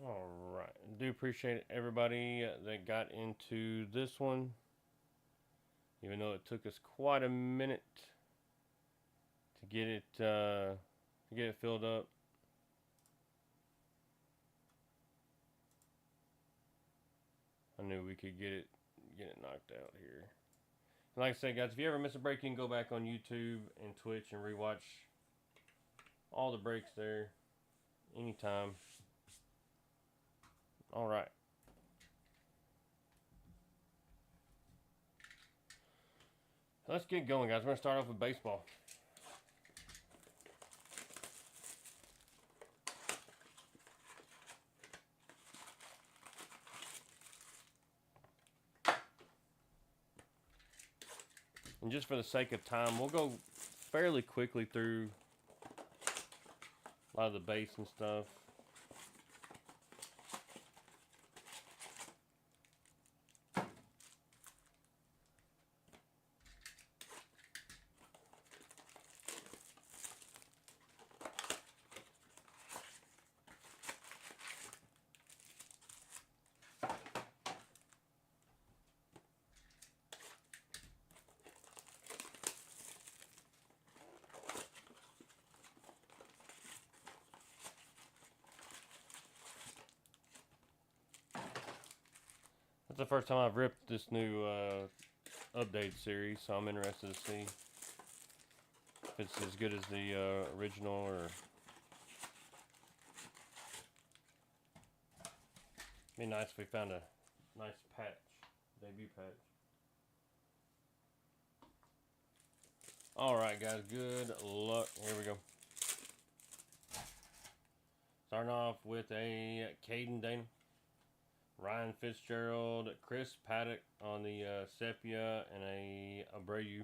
All right. Do appreciate everybody that got into this one, even though it took us quite a minute to get it filled up. I knew we could get it knocked out here. And like I said, guys, if you ever miss a break, you can go back on YouTube and Twitch and rewatch all the breaks there anytime. All right. Let's get going, guys. We're going to start off with baseball. And just for the sake of time, we'll go fairly quickly through a lot of the base and stuff. That's the first time I've ripped this new update series, so I'm interested to see if it's as good as the original or. Be nice if we found a nice patch, debut patch. All right, guys, good luck. Here we go. Starting off with a Caden Dana, Ryan Fitzgerald, Chris Paddock on the Sepia, and a Abreu.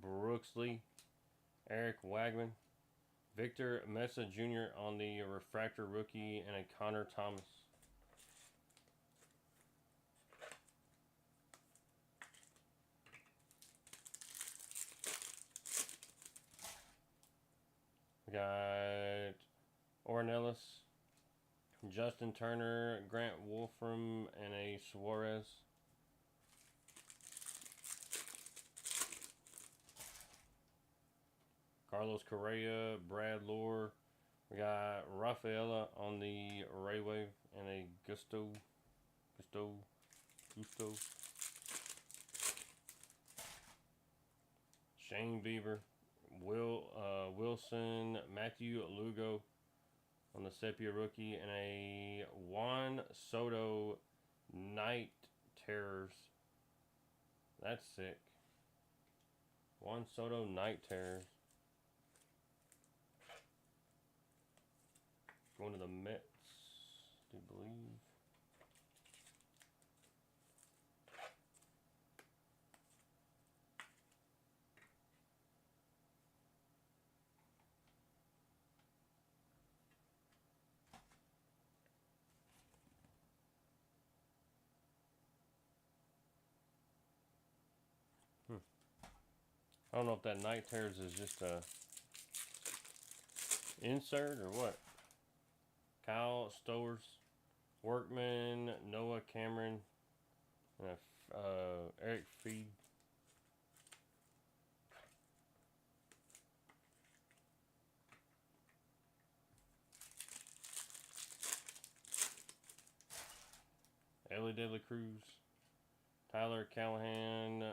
Brooksley, Eric Wagman, Victor Mesa Jr. on the Refractor rookie, and a Connor Thomas. We got Ornelas, Justin Turner, Grant Wolfram, and a Suarez. Carlos Correa, Brad Lohr. We got Rafaela on the Raywave and a Gusto. Shane Bieber, Wilson, Matthew Lugo on the Sepia rookie, and a Juan Soto Night Terrors. That's sick. Juan Soto Night Terrors. Going to the Mets, do you believe? I don't know if that Night Terrors is just a insert or what. Kyle Stowers, Workman, Noah Cameron, and Eric Feed. Ellie De La Cruz, Tyler Callahan,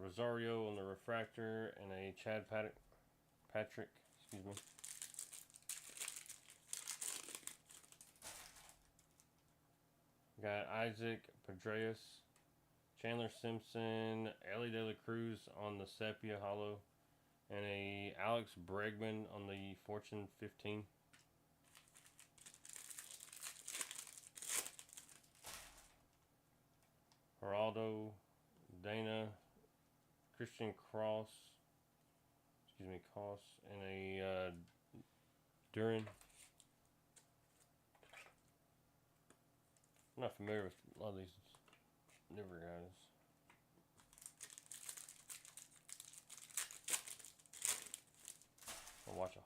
Rosario on the Refractor, and a Chad Patrick, excuse me. Got Isaac Pedreas, Chandler Simpson, Ellie De La Cruz on the Sepia Hollow, and a Alex Bregman on the Fortune 15. Geraldo, Dana, Christian Cross, and a Duran. I'm not familiar with a lot of these newer guys.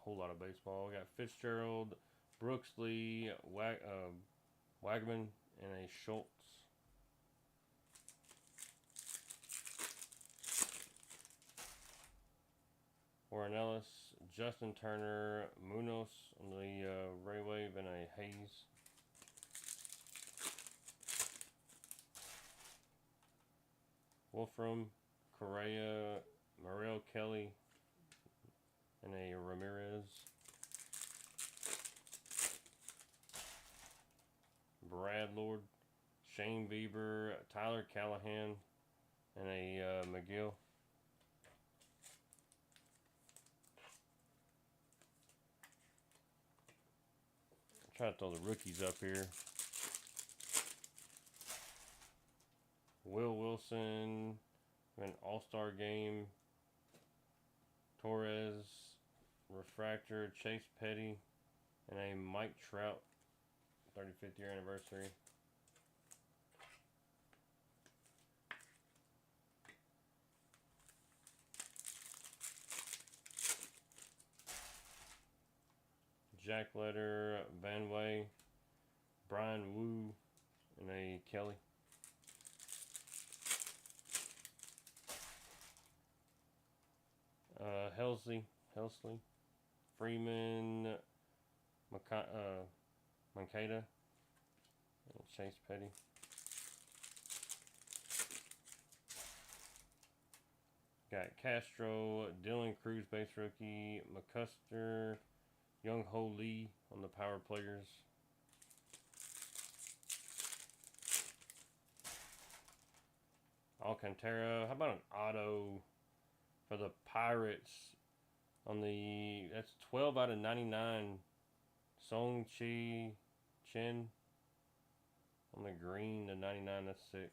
whole lot of baseball. We got Fitzgerald, Brooksley, Wagman, and a Schultz. Warren Ellis, Justin Turner, Munoz on the Ray Wave, and a Hayes. Wolfram, Correa, Morel Kelly, and a Ramirez. Brad Lord, Shane Bieber, Tyler Callahan, and a McGill. Try to throw the rookies up here. Will Wilson, an All-Star game. Torres, Refractor, Chase Petty, and a Mike Trout, 35th year anniversary. Jack Letter, Van Way, Brian Wu, and a Kelly. Helsley, Freeman, Mankata, and Chase Petty. Got Castro, Dylan Cruz, base rookie, McCuster, Young Ho Lee on the power players. Alcantara. How about an auto for the Pirates on the, that's 12 out of 99. Song Chi Chen on the green, the 99, that's sick.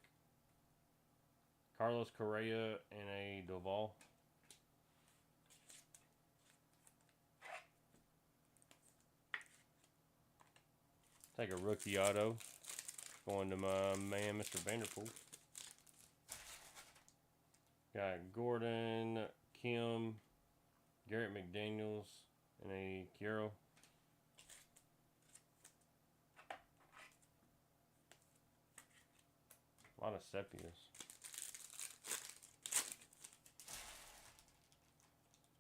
Carlos Correa and a Doval. Take a rookie auto. Going to my man, Mr. Vanderpool. Got Gordon, Kim, Garrett McDaniels, and a Kiro. A lot of sepias.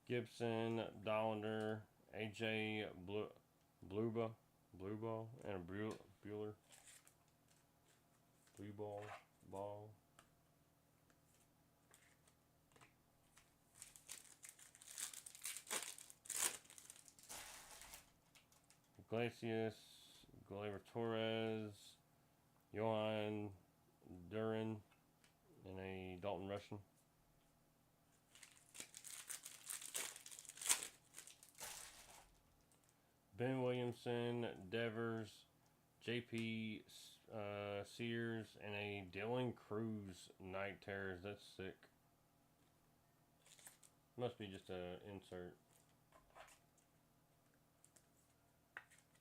Gibson, Dollander, AJ Blue Ball, and a Bueller. Blue Ball. Iglesias, Gleyber Torres, Johan Duran, and a Dalton Rushing. Ben Williamson, Devers, JP Sears, and a Dylan Cruz Night Terrors. That's sick. Must be just an insert.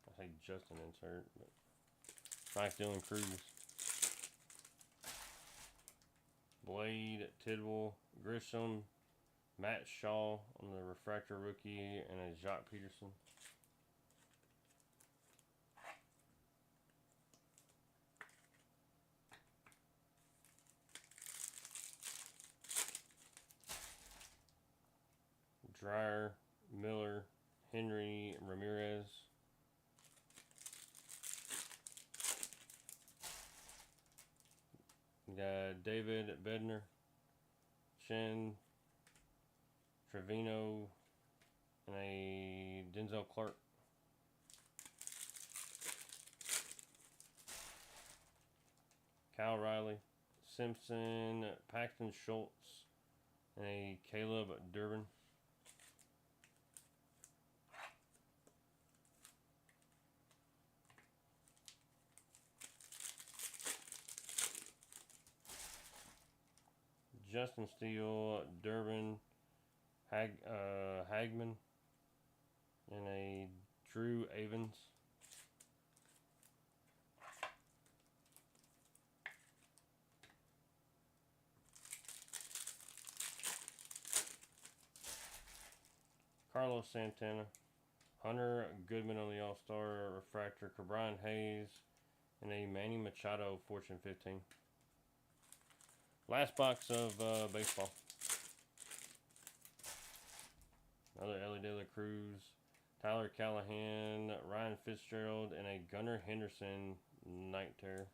I say just an insert, but nice Dylan Cruz. Blade, Tidwell, Grisham, Matt Shaw on the refractor rookie, and a Jacques Peterson. Dreyer, Miller, Henry, Ramirez. We got David Bednar, Shen, Trevino, and a Denzel Clark. Kyle Riley, Simpson, Paxton Schultz, and a Caleb Durbin. Justin Steele, Durbin, Hagman, and a Drew Avens. Carlos Santana, Hunter Goodman on the All-Star refractor. Cabrian Hayes and a Manny Machado Fortune 15. Last box of baseball. Another Ellie De La Cruz, Tyler Callahan, Ryan Fitzgerald, and a Gunnar Henderson Night Terror.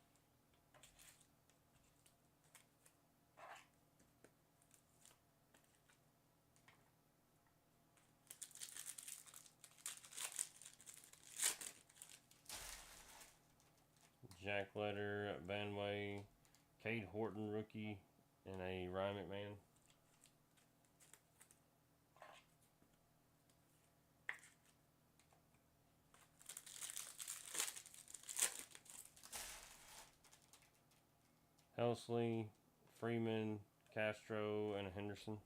Jack Letter, Vanway, Cade Horton rookie, and a Ryan McMahon. Helsley, Freeman, Castro, and a Henderson.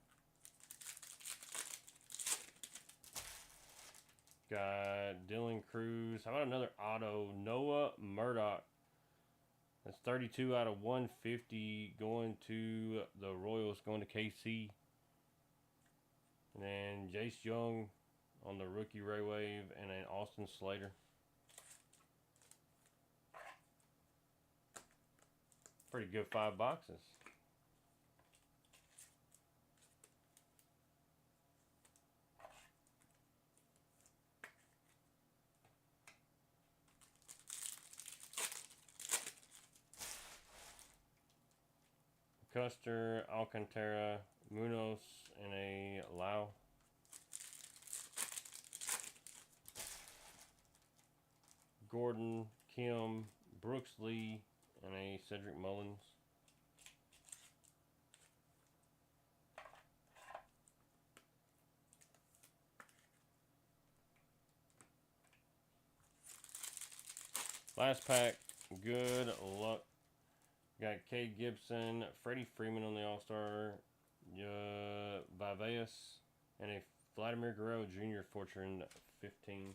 Got Dylan Cruz. How about another auto? Noah Murdoch. That's 32 out of 150 going to the Royals, going to KC. And then Jace Young on the rookie Ray Wave, and then Austin Slater. Pretty good 5 boxes. Custer, Alcantara, Munoz, and a Lau. Gordon, Kim, Brooks Lee, and a Cedric Mullins. Last pack, good luck. Got Cade Gibson, Freddie Freeman on the All-Star, Viveas, and a Vladimir Guerrero Jr. Fortune 15.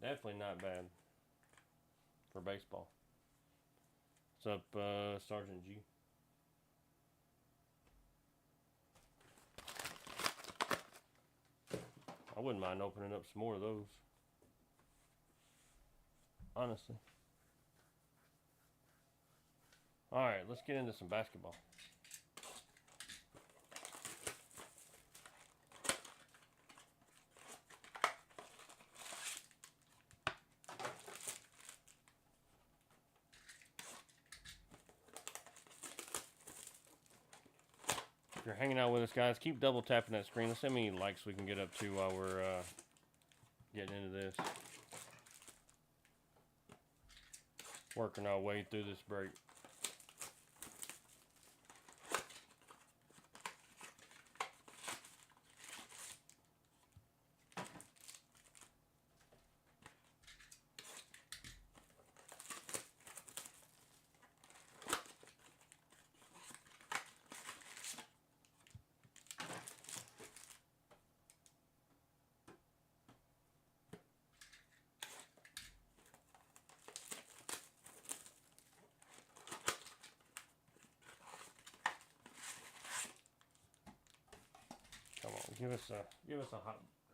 Definitely not bad for baseball. What's up, Sergeant G? I wouldn't mind opening up some more of those. Honestly. Alright, let's get into some basketball. If you're hanging out with us, guys, keep double tapping that screen. Let's see how many likes we can get up to while we're getting into this. Working our way through this break. Come on, give us a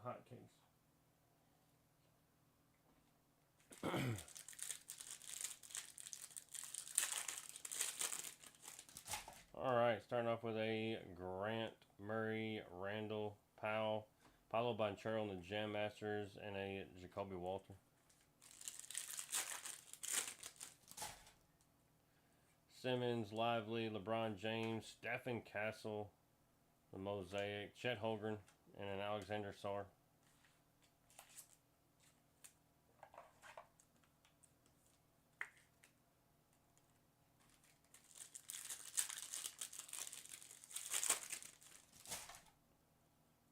hot case. All right, starting off with a Grant, Murray, Randall, Powell, Paolo Banchero on the Jam Masters, and a Jacoby Walter. Simmons, Lively, LeBron James, Stephen Castle, the Mosaic, Chet Holmgren, and an Alexander Sarr.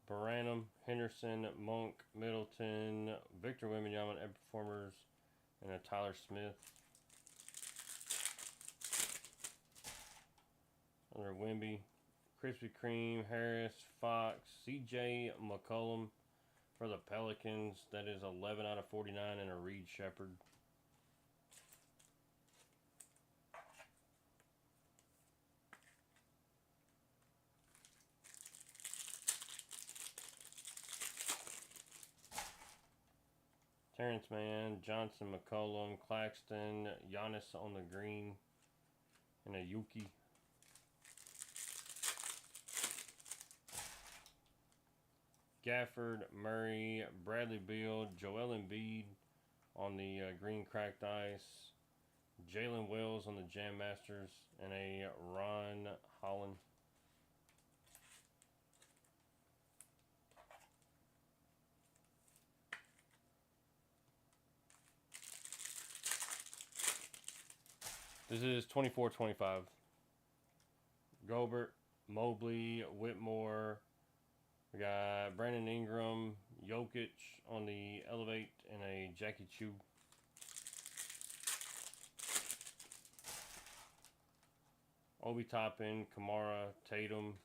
Baranum, Henderson, Monk, Middleton, Victor Wembanyama, Ed Performers, and a Tyler Smith. Another Wemby, Krispy Kreme, Harris, Fox, CJ McCollum for the Pelicans. That is 11 out of 49, and a Reed Shepherd. Terrence Mann, Johnson, McCollum, Claxton, Giannis on the green, and a Yuki. Gafford, Murray, Bradley Beal, Joel Embiid on the green cracked ice, Jalen Wells on the Jam Masters, and a Ron Holland. This is 24-25. Gobert, Mobley, Whitmore. We got Brandon Ingram, Jokic on the Elevate, and a Jackie Chu. Obi Toppin, Kamara, Tatum,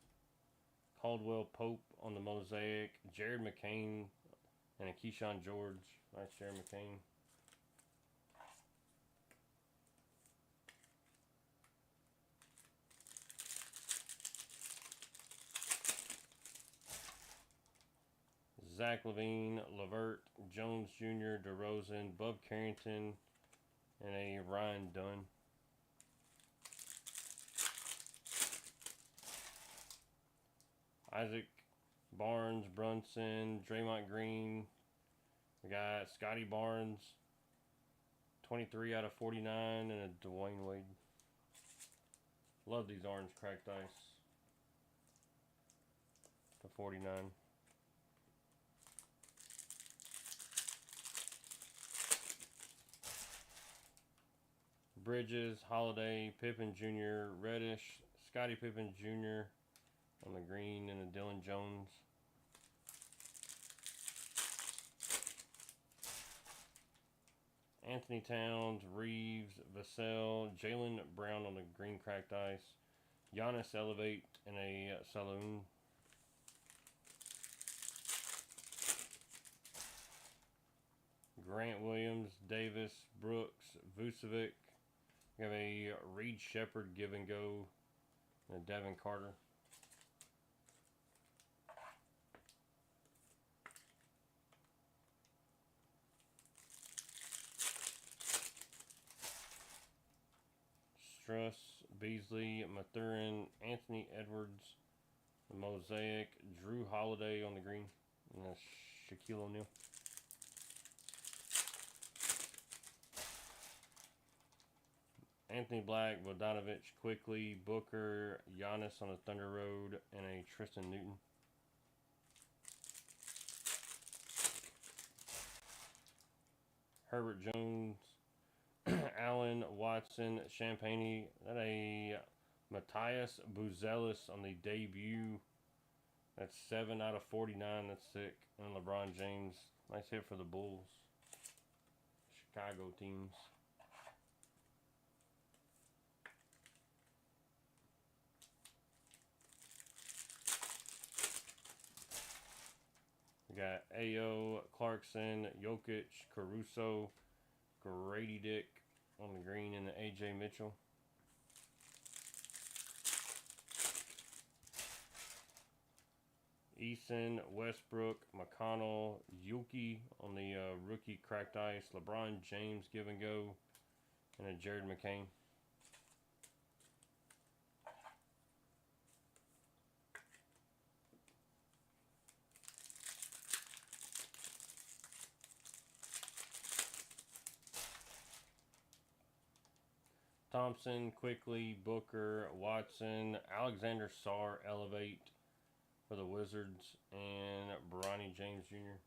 Caldwell Pope on the Mosaic, Jared McCain, and a Keyshawn George. Nice Jared McCain. Zach LaVine, LeVert, Jones Jr., DeRozan, Bub Carrington, and a Ryan Dunn. Isaac Barnes, Brunson, Draymond Green. We got Scotty Barnes, 23 out of 49, and a Dwayne Wade. Love these orange cracked ice. To 49. Bridges, Holiday, Pippen Jr., Reddish, Scottie Pippen Jr. on the green, and a Dylan Jones. Anthony Towns, Reeves, Vassell, Jaylen Brown on the green cracked ice, Giannis Elevate, and a Saloon. Grant Williams, Davis, Brooks, Vucevic. We have a Reed Shepard give and go, and a Devin Carter. Struss, Beasley, Mathurin, Anthony Edwards, the Mosaic, Drew Holiday on the green, and a Shaquille O'Neal. Anthony Black, Bogdanovich, Quickly, Booker, Giannis on the Thunder Road, and a Tristan Newton. Herbert Jones, Allen, Watson, Champagne, and a Matthias Buzelis on the debut. That's 7 out of 49. That's sick. And LeBron James. Nice hit for the Bulls. Chicago teams. We got Ayo, Clarkson, Jokic, Caruso, Grady Dick on the green, and the AJ Mitchell. Eason, Westbrook, McConnell, Yuki on the rookie cracked ice, LeBron James give and go, and a Jared McCain. Thompson, Quickly, Booker, Watson, Alexander Sarr, Elevate for the Wizards, and Bronny James Jr.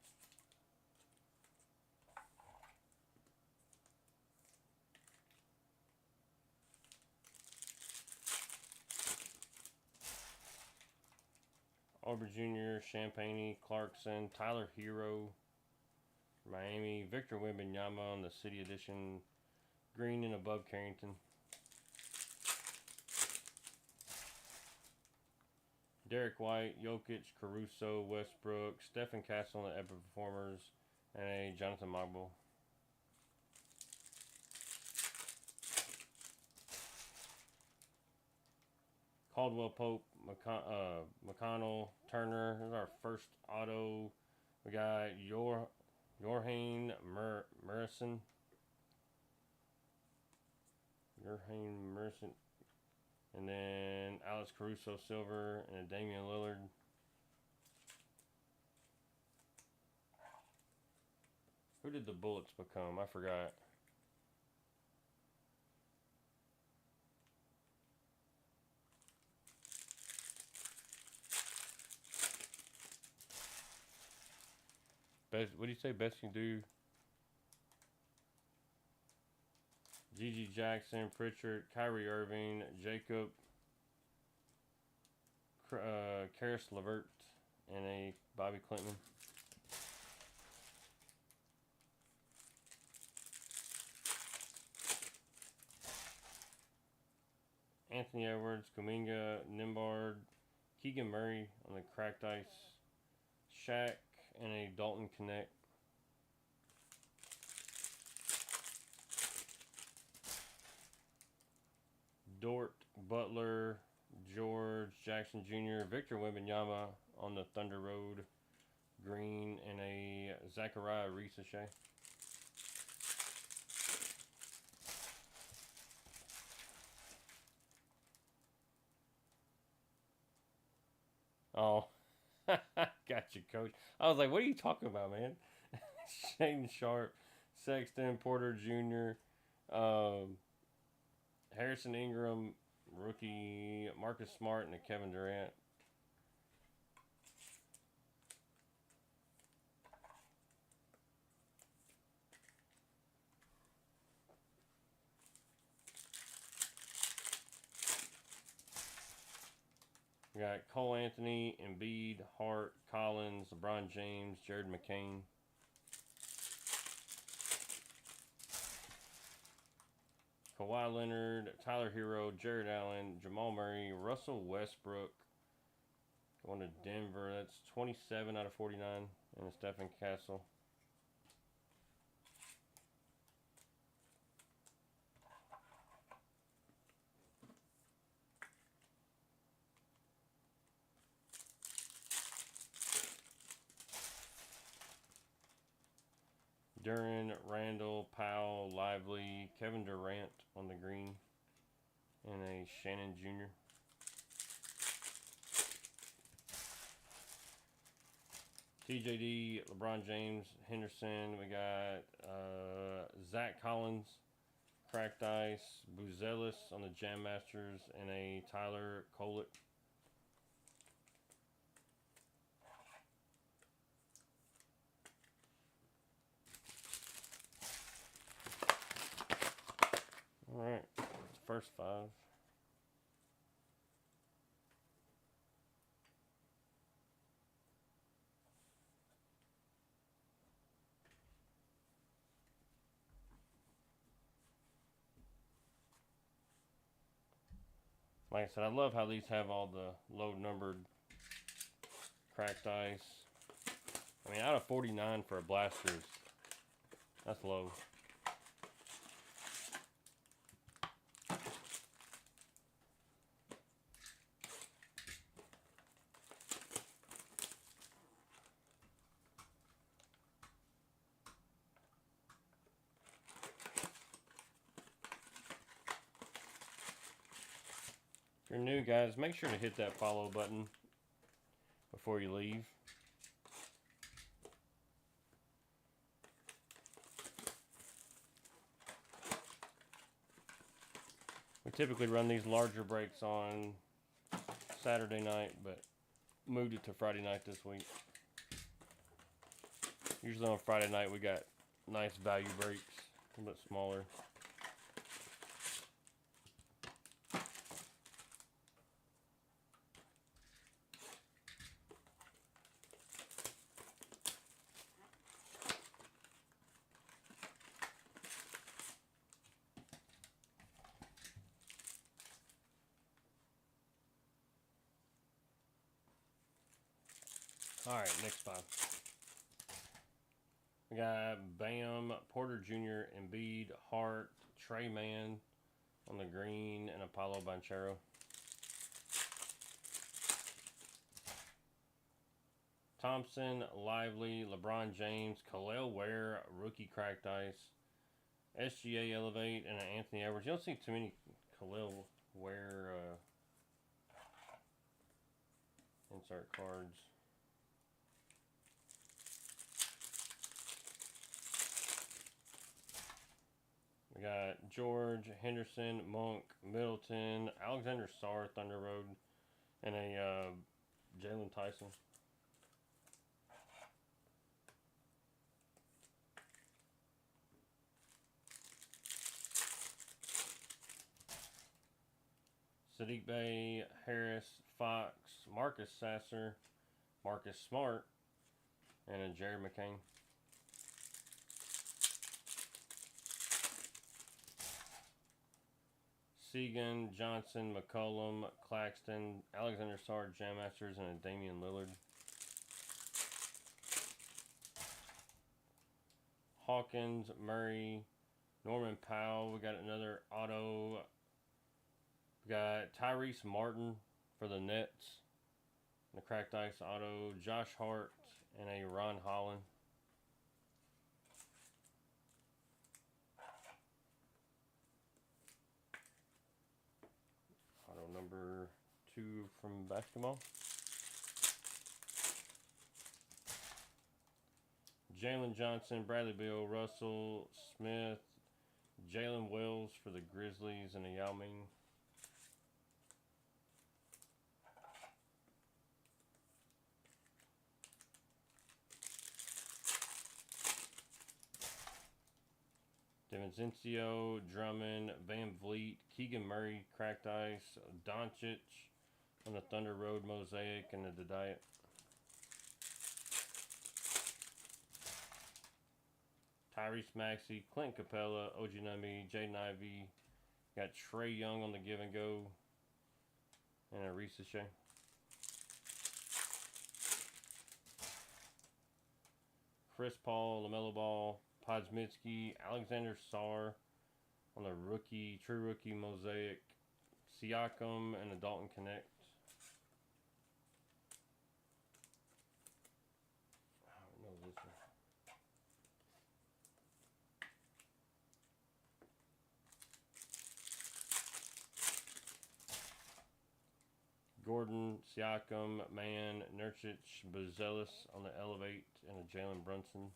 Aubrey Jr., Champagne, Clarkson, Tyler Hero, Miami, Victor Wembanyama on the City Edition, green and above Carrington. Derek White, Jokic, Caruso, Westbrook, Stephen Castle on the Epic Performers, and a Jonathan Mogul. Caldwell Pope, McConnell, Turner. This is our first auto. We got Jorhane Murison. Jorhane Murison. And then Alex Caruso silver and a Damian Lillard. Who did the Bullets become? I forgot. Best, what do you say? Best you can do? Gigi Jackson, Pritchard, Kyrie Irving, Jacob, Karis LeVert, and a Bobby Clinton. Anthony Edwards, Kuminga, Nimbard, Keegan Murray on the cracked ice, Shaq, and a Dalton Connect. Dort, Butler, George, Jackson Jr., Victor Wembanyama on the Thunder Road, green, and a Zachariah Ricochet. Oh, gotcha, coach. I was like, what are you talking about, man? Shane Sharp, Sexton, Porter Jr., Harrison Ingram, rookie, Marcus Smart, and a Kevin Durant. We got Cole Anthony, Embiid, Hart, Collins, LeBron James, Jared McCain. Kawhi Leonard, Tyler Hero, Jared Allen, Jamal Murray, Russell Westbrook. Going to Denver. That's 27 out of 49. And a Stephen Castle. Duran, Randall, Powell, Lively, Kevin Durant on the green. And a Shannon Jr. TJD, LeBron James, Henderson. We got Zach Collins, Cracked Ice, Buzelis on the Jam Masters, and a Tyler Kolek. Alright, first 5. Like I said, I love how these have all the low numbered cracked ice. I mean, out of 49 for a Blasters, that's low. If you're new, guys, make sure to hit that follow button before you leave. We typically run these larger breaks on Saturday night, but moved it to Friday night this week. Usually on Friday night we got nice value breaks, a little bit smaller. Alright, next 5. We got Bam, Porter Jr., Embiid, Hart, Trey Mann on the green, and Apollo Banchero. Thompson, Lively, LeBron James, Khalil Ware, rookie cracked ice, SGA Elevate, and an Anthony Edwards. You don't see too many Khalil Ware insert cards. We got George, Henderson, Monk, Middleton, Alexander Sarr, Thunder Road, and a Jalen Tyson. Sadiq Bey, Harris, Fox, Marcus Sasser, Marcus Smart, and a Jared McCain. Segan, Johnson, McCollum, Claxton, Alexander Sarr, Jam Masters, and a Damian Lillard. Hawkins, Murray, Norman Powell. We got another auto. We got Tyrese Martin for the Nets. The cracked ice auto. Josh Hart and a Ron Holland. Auto number 2 from basketball. Jalen Johnson, Bradley Beal, Russell Smith, Jalen Wells for the Grizzlies, and a Yao Ming. DiVincenzo, Drummond, Van Vliet, Keegan Murray, cracked ice, Doncic on the Thunder Road Mosaic, and the Diet. Tyrese Maxey, Clint Capella, OG Nummy, Jaden Ivey. Got Trey Young on the give and go, and a Risa Shea. Chris Paul, LaMelo Ball, Podzmitsky, Alexander Sarr on the rookie, true rookie Mosaic, Siakam, and the Dalton Connect. I don't know this one. Gordon, Siakam, Mann, Nurkic, Buzelis on the Elevate, and a Jalen Brunson.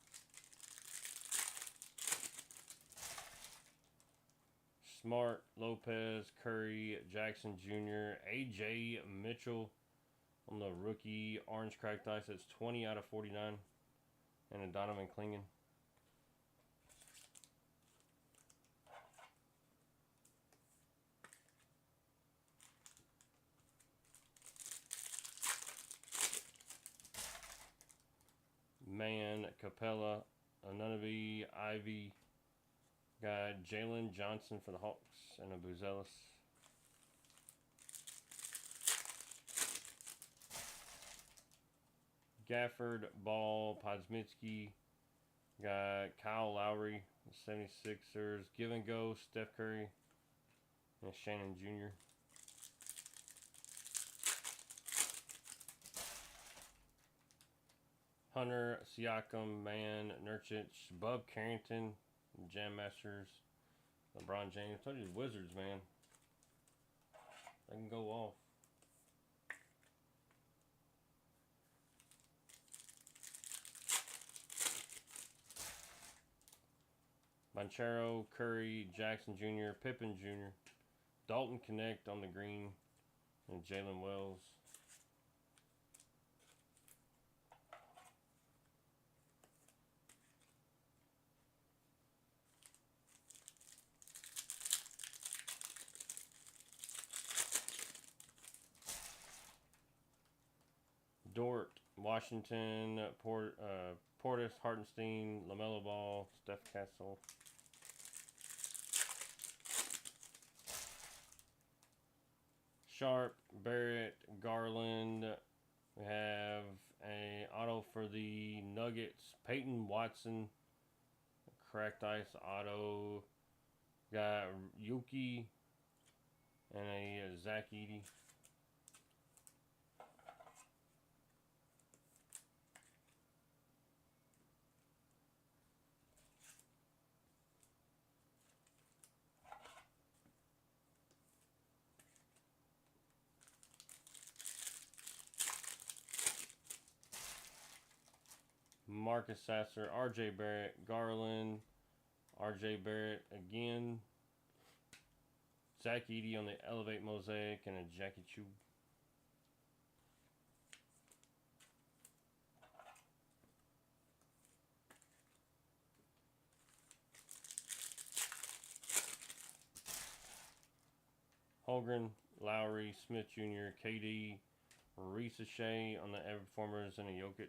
Smart, Lopez, Curry, Jackson Jr., AJ Mitchell on the rookie orange cracked ice. That's 20 out of 49. And a Donovan Clingan. Mann, Capella, Anunoby, Ivy. Got Jalen Johnson for the Hawks and a Buzelis. Gafford, Ball, Podzmitsky. Got Kyle Lowry, 76ers. Give and Go, Steph Curry, and Shannon Jr. Hunter, Siakam, Mann, Nurkic, Bub Carrington, Jam Masters, LeBron James. I told you the Wizards, man. They can go off. Banchero, Curry, Jackson Jr., Pippen Jr., Dalton Connect on the green, and Jalen Wells. Dort, Washington, Portis, Hartenstein, LaMelo Ball, Steph Castle. Sharp, Barrett, Garland. We have a auto for the Nuggets, Peyton Watson, cracked ice auto. Got Yuki and a Zach Edey. Marcus Sasser, R.J. Barrett, Garland, R.J. Barrett again, Zach Edey on the Elevate Mosaic, and a Jackie Chu. Holgren, Lowry, Smith Jr., KD, Reese Shea on the Ever Performers, and a Jokic.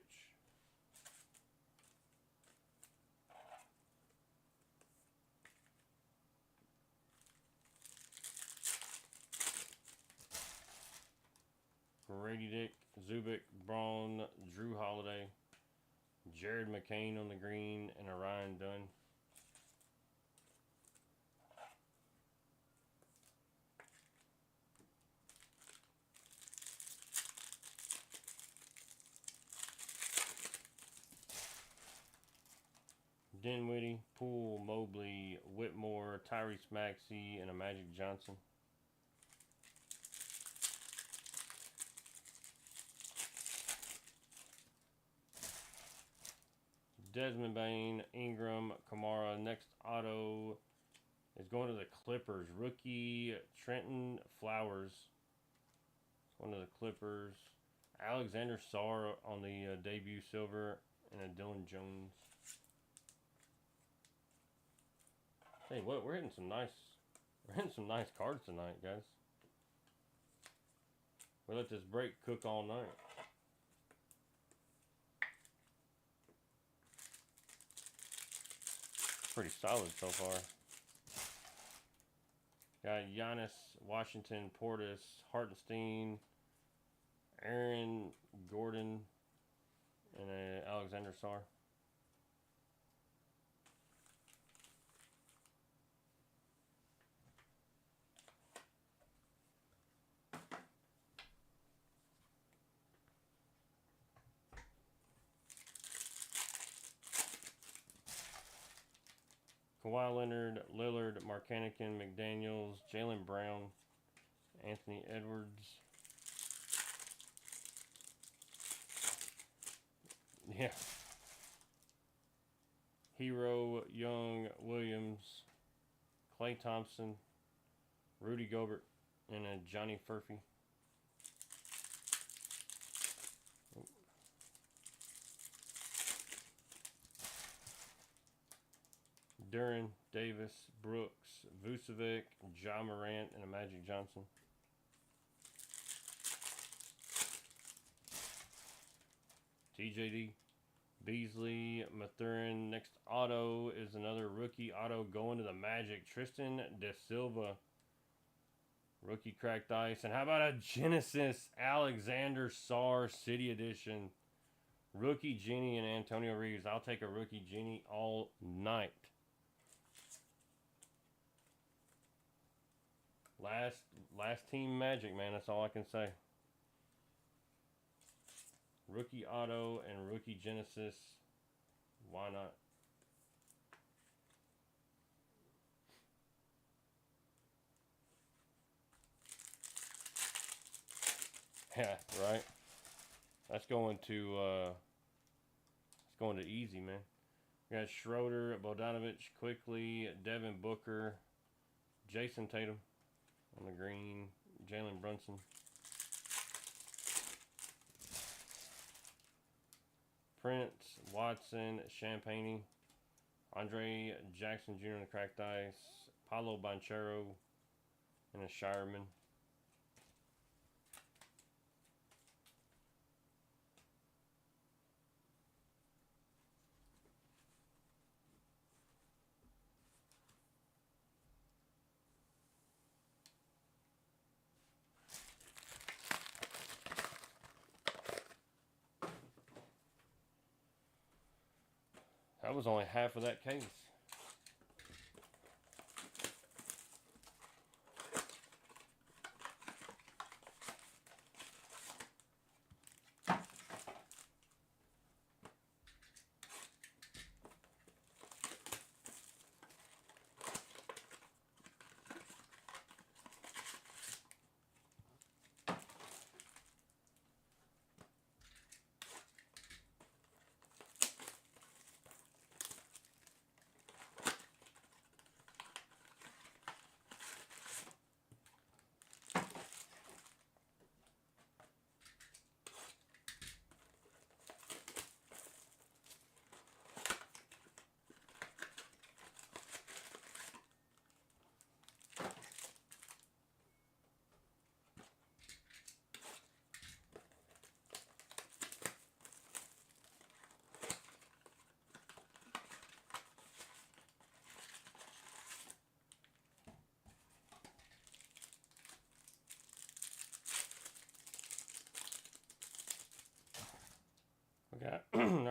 Grady Dick, Zubik, Braun, Drew Holiday, Jared McCain on the green, and a Ryan Dunn. Dinwiddie, Poole, Mobley, Whitmore, Tyrese Maxey, and a Magic Johnson. Desmond Bain, Ingram, Kamara. Next auto is going to the Clippers. Rookie Trenton Flowers. One of the Clippers. Alexander Sarr on the debut silver, and a Dylan Jones. Hey, what? We're hitting some nice cards tonight, guys. We let this break cook all night. Pretty solid so far. Got Giannis, Washington, Portis, Hartenstein, Aaron Gordon, and Alexander Sarr. Kawhi Leonard, Lillard, Markanican, McDaniels, Jaylen Brown, Anthony Edwards. Yeah. Hero, Young, Williams, Klay Thompson, Rudy Gobert, and a Johnny Furphy. Duran, Davis, Brooks, Vucevic, Ja Morant, and a Magic Johnson. TJD, Beasley, Mathurin. Next auto is another rookie auto going to the Magic. Tristan De Silva. Rookie cracked ice. And how about a Genesis Alexander Sarr City Edition? Rookie Genie and Antonio Reeves. I'll take a rookie Genie all night. Last team Magic, man. That's all I can say. Rookie auto and rookie Genesis. Why not? Yeah, right. That's going to easy, man. We got Schroeder, Bogdanovich, Quickly, Devin Booker, Jason Tatum on the green, Jalen Brunson. Prince, Watson, Champagne, Andre Jackson Jr. on the cracked ice, Paulo Banchero, and a Shireman. That was only half of that case.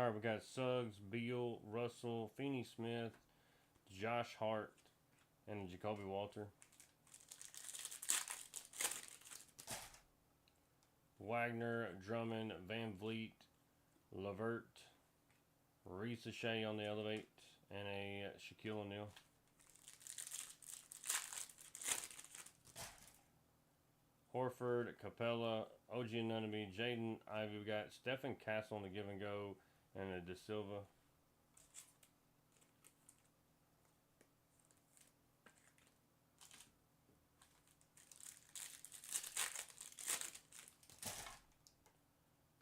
Alright, we got Suggs, Beal, Russell, Finney Smith, Josh Hart, and Jacoby Walter. Wagner, Drummond, Van Vliet, Levert, Reese Shea on the Elevate, and a Shaquille O'Neal. Horford, Capella, OG Anunoby, Jaden Ivey. We got Stephen Castle on the Give and Go, and a De Silva.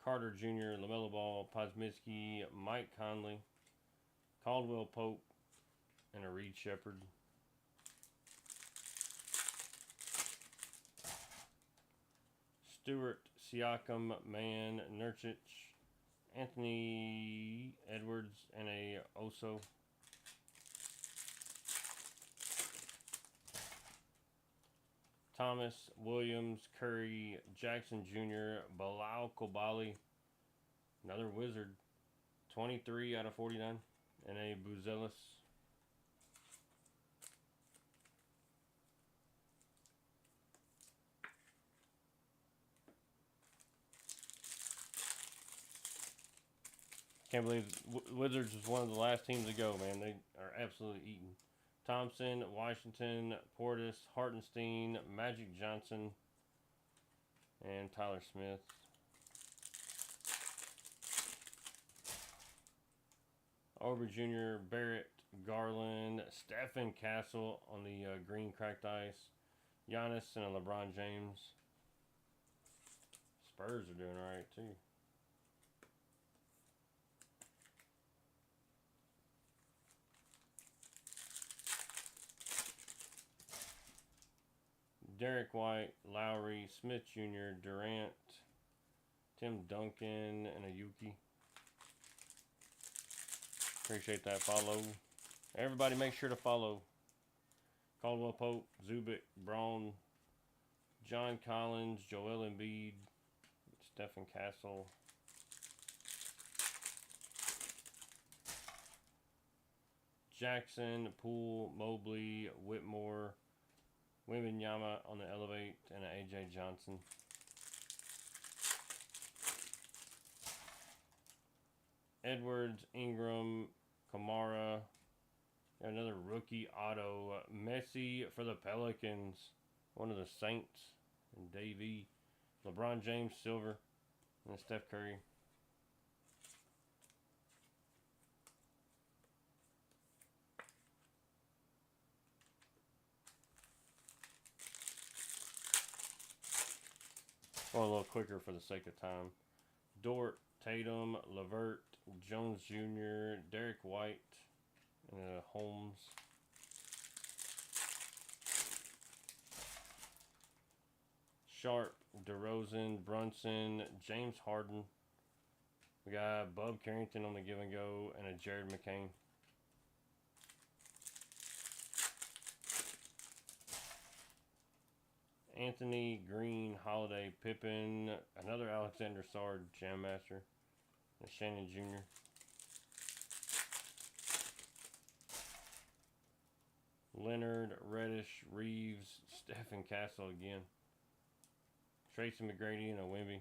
Carter Jr., LaMelo Ball, Posmitsky, Mike Conley, Caldwell Pope, and a Reed Shepherd. Stewart, Siakam, Mann, Nurkic, Anthony Edwards, and a Oso. Thomas, Williams, Curry, Jackson Jr., Bilal Kobali, another Wizard, 23 out of 49, and a Buzelis. Can't believe Wizards was one of the last teams to go, man. They are absolutely eating. Thompson, Washington, Portis, Hartenstein, Magic Johnson, and Tyler Smith. Aubrey Jr., Barrett, Garland, Stephen Castle on the green cracked ice, Giannis, and a LeBron James. Spurs are doing all right, too. Derek White, Lowry, Smith Jr., Durant, Tim Duncan, and a Yuki. Appreciate that follow. Everybody make sure to follow. Caldwell Pope, Zubik, Braun, John Collins, Joel Embiid, Stephen Castle. Jackson, Poole, Mobley, Whitmore, Wembanyama on the Elevate, and an AJ Johnson. Edwards, Ingram, Kamara, another rookie auto. Messi for the Pelicans, one of the Saints, and Davey. LeBron James, silver, and Steph Curry. Or a little quicker for the sake of time. Dort, Tatum, Levert, Jones Jr., Derek White, and Holmes. Sharp, DeRozan, Brunson, James Harden. We got Bub Carrington on the Give and Go, and a Jared McCain. Anthony, Green, Holiday, Pippen, another Alexander Sard, Jam Master, and Shannon Jr. Leonard, Reddish, Reeves, Stephen Castle again. Tracy McGrady and a Wemby.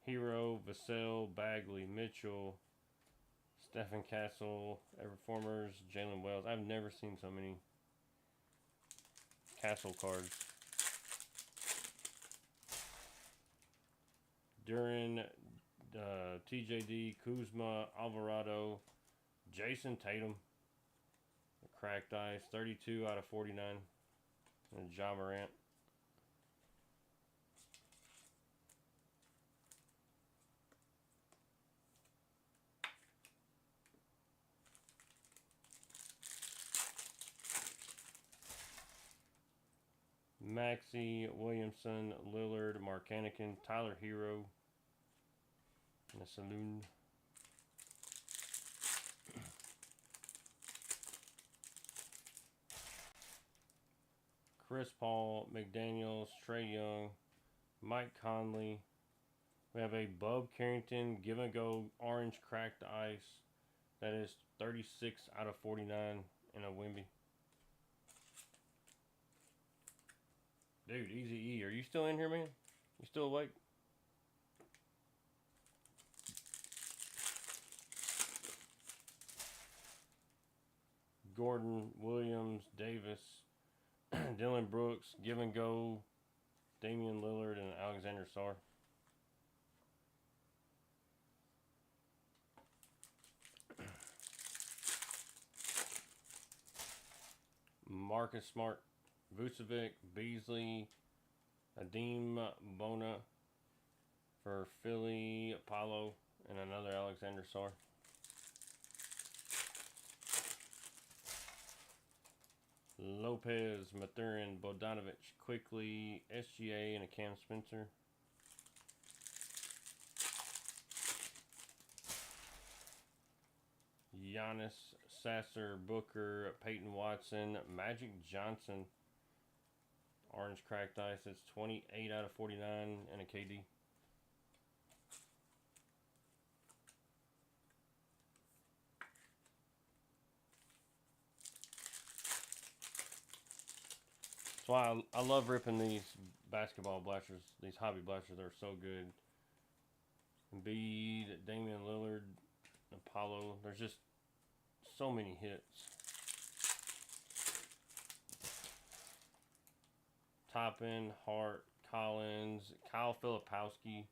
Hero, Vassell, Bagley, Mitchell, Stephen Castle, Everformers, Jalen Wells. I've never seen so many Castle cards. Duran, TJD, Kuzma, Alvarado, Jason Tatum, cracked ice, 32 out of 49, and Ja Morant. Maxey, Williamson, Lillard, Marcanican, Tyler Hero, and a Saloon. Chris Paul, McDaniels, Trae Young, Mike Conley. We have a Bub Carrington Give and Go Orange Cracked Ice. That is 36 out of 49 in a Wemby. Dude, Easy E, are you still in here, man? You still awake? Gordon, Williams, Davis, Dylan Brooks, Give and Go, Damian Lillard, and Alexander Sarr. Marcus Smart, Vucevic, Beasley, Adim Bona for Philly, Apollo, and another Alexander Sarr. Lopez, Mathurin, Bogdanovich, Quickly, SGA, and a Cam Spencer. Giannis, Sasser, Booker, Peyton Watson, Magic Johnson. Orange Cracked Ice, it's 28 out of 49 and a KD. That's why I love ripping these basketball blasters, these hobby blasters. They're so good. Embiid, Damian Lillard, Apollo. There's just so many hits. Toppin, Hart, Collins, Kyle Filipowski,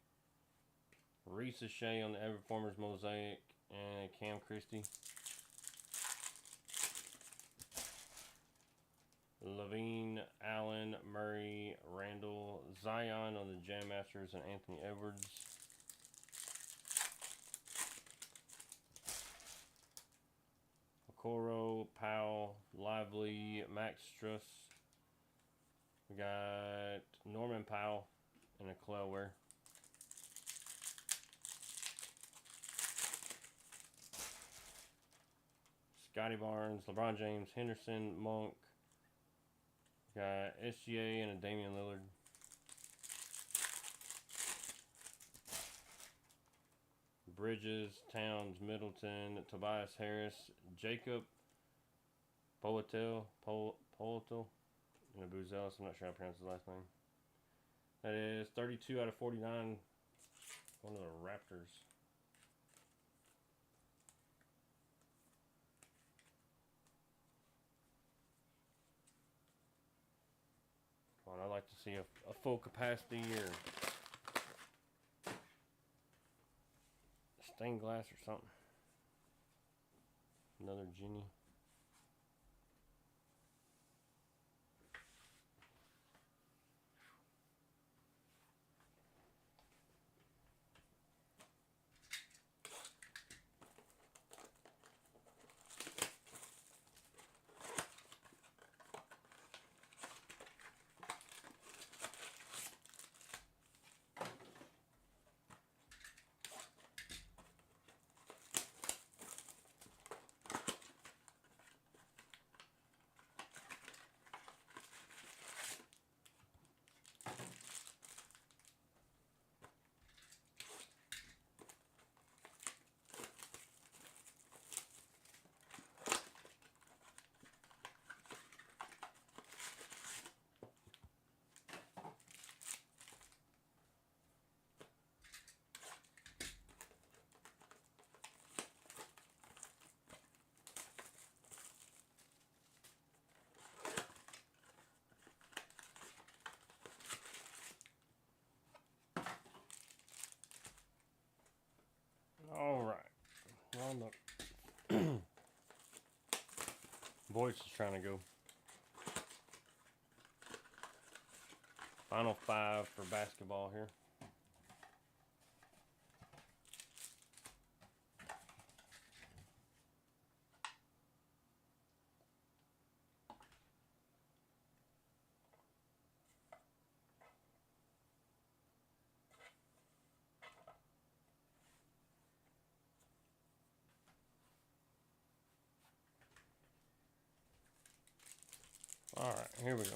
Reese Shea on the Everformers Mosaic, and Cam Christie. Levine, Allen, Murray, Randall, Zion on the Jam Masters, and Anthony Edwards. Okoro, Powell, Lively, Max Struss. We got Norman Powell and a Clelware. Scotty Barnes, LeBron James, Henderson, Monk. Got SGA and a Damian Lillard. Bridges, Towns, Middleton, Tobias Harris, Jacob Poeltl, and a Buzelis. I'm not sure how to pronounce his last name. That is 32 out of 49. One of the Raptors. I'd like to see a full capacity or stained glass or something. Another Ginny. Alright. Well, look. Boyd's just trying to go. Final 5 for basketball here. Alright, here we go.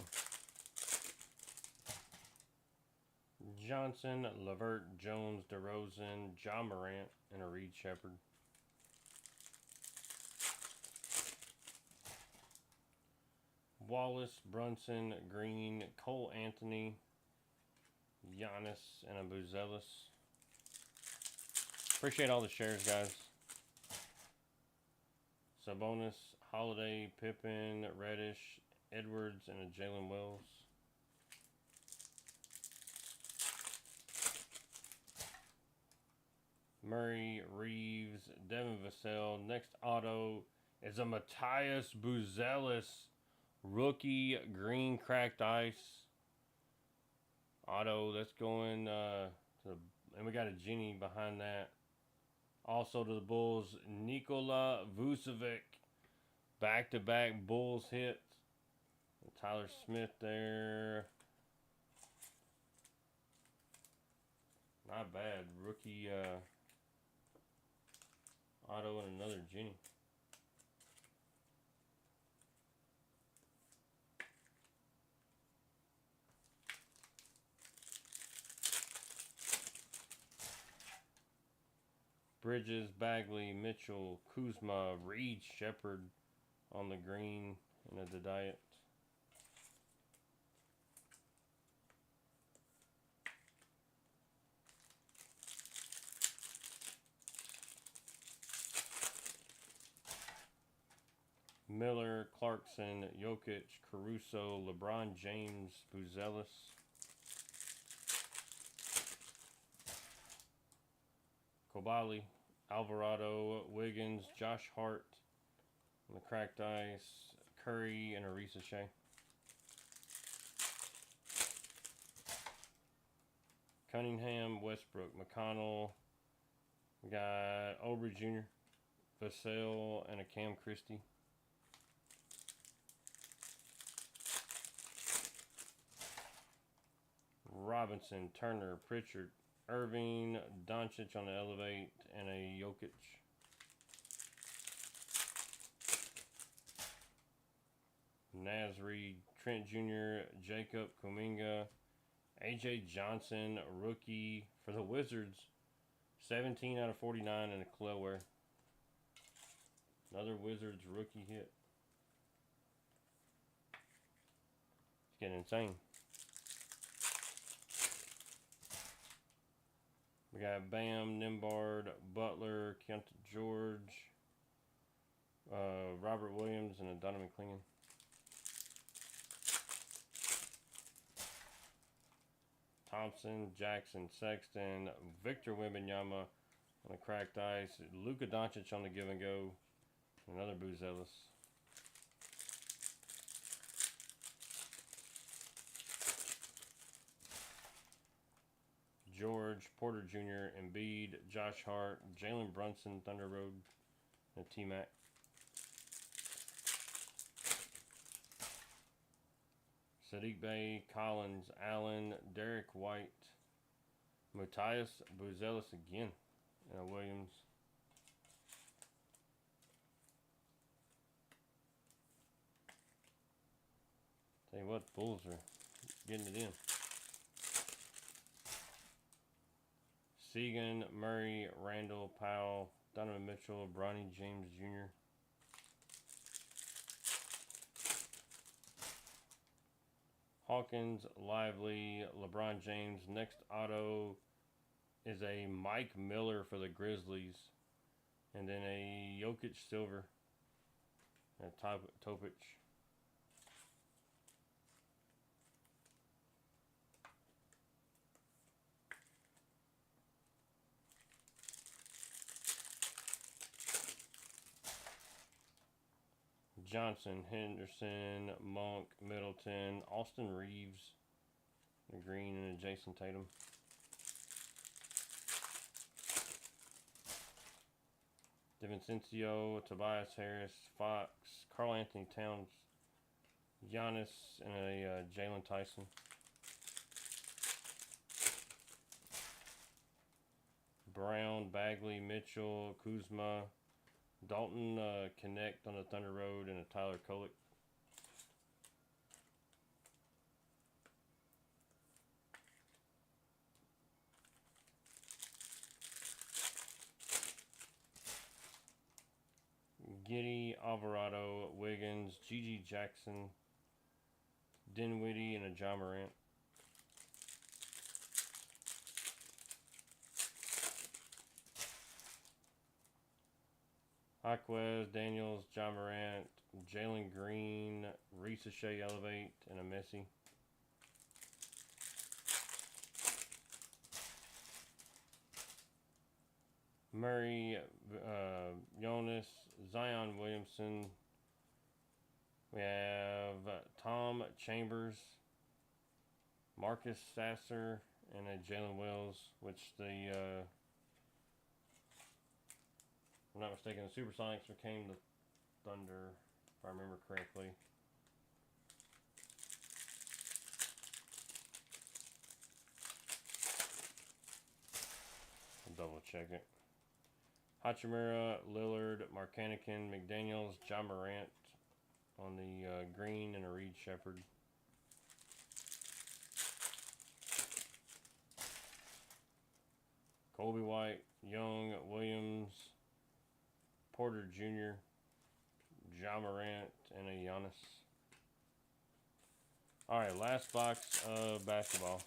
Johnson, Levert, Jones, DeRozan, John Morant, and a Reed Shepard. Wallace, Brunson, Green, Cole Anthony, Giannis, and a Buzelis. Appreciate all the shares, guys. Sabonis, Holiday, Pippen, Reddish, Edwards, and a Jalen Wells. Murray, Reeves, Devin Vassell. Next auto is a Matthias Buzelis rookie green cracked ice auto. That's going and we got a Genie behind that. Also to the Bulls, Nikola Vucevic, back-to-back Bulls hits. And Tyler Smith there. Not bad. Rookie auto and another Genie. Bridges, Bagley, Mitchell, Kuzma, Reed, Shepard on the green and the diet. Miller, Clarkson, Jokic, Caruso, LeBron James, Buzelis. Kobali, Alvarado, Wiggins, Josh Hart on the cracked ice, Curry, and Arisa Shea. Cunningham, Westbrook, McConnell. We got Aubrey Jr., Vassell, and a Cam Christie. Robinson, Turner, Pritchard, Irving, Doncic on the elevate, and a Jokic. Nasri, Trent Jr., Jacob, Kuminga, AJ Johnson, rookie for the Wizards. 17 out of 49 and a Cleware. Another Wizards rookie hit. It's getting insane. We got Bam, Nimbard, Butler, Kent George, Robert Williams, and a Donovan Clingan. Thompson, Jackson, Sexton, Victor Wembanyama on the cracked ice, Luka Doncic on the give and go, another Buzelis. George, Porter Jr., Embiid, Josh Hart, Jalen Brunson, Thunder Road, and T-Mac. Sadiq Bey, Collins, Allen, Derek White, Matthias Buzelis again, and Williams. Tell you what, Bulls are getting it in. Segan, Murray, Randall, Powell, Donovan Mitchell, Bronny James Jr. Hawkins, Lively, LeBron James. Next auto is a Mike Miller for the Grizzlies. And then a Jokic Silver. And a Topic. Johnson, Henderson, Monk, Middleton, Austin Reeves, the green, and a Jason Tatum. DiVincencio, Tobias Harris, Fox, Karl Anthony Towns, Giannis, and a Jalen Tyson. Brown, Bagley, Mitchell, Kuzma, Dalton Connect on the Thunder Road, and a Tyler Kolek. Giddy, Alvarado, Wiggins, Gigi Jackson, Dinwiddie, and a John Morant. Jaquez, Daniels, John Morant, Jalen Green, Risa Shea Elevate, and a Messi. Murray, Jonas, Zion Williamson. We have Tom Chambers, Marcus Sasser, and a Jalen Wills, which the, if I'm not mistaken, the Supersonics became the Thunder, if I remember correctly. I'll double check it. Hachimura, Lillard, Marcanican, McDaniels, John Morant on the green, and a Reed Shepherd. Colby White, Young, Williams, Porter Jr., John Morant, and a Giannis. Alright, last box of basketball.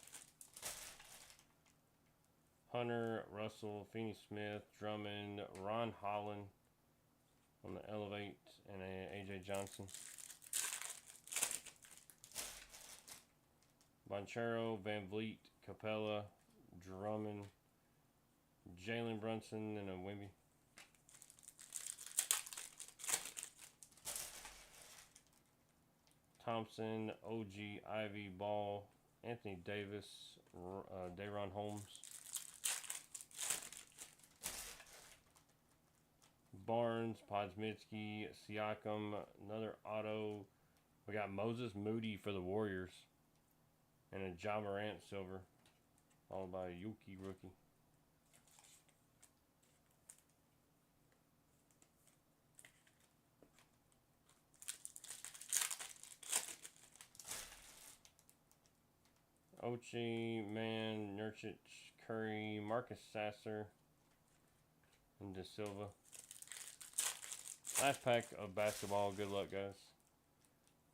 Hunter, Russell, Finney-Smith, Drummond, Ron Holland on the Elevate, and a AJ Johnson. Banchero, Van Vliet, Capella, Drummond, Jalen Brunson, and a Wemby. Thompson, OG, Ivy, Ball, Anthony Davis, Dayron Holmes. Barnes, Podzmitsky, Siakam, another auto. We got Moses Moody for the Warriors. And a John Morant silver. Followed by a Yuki rookie. Ochi, Mann, Nurkic, Curry, Marcus Sasser, and De Silva. Last pack of basketball. Good luck, guys.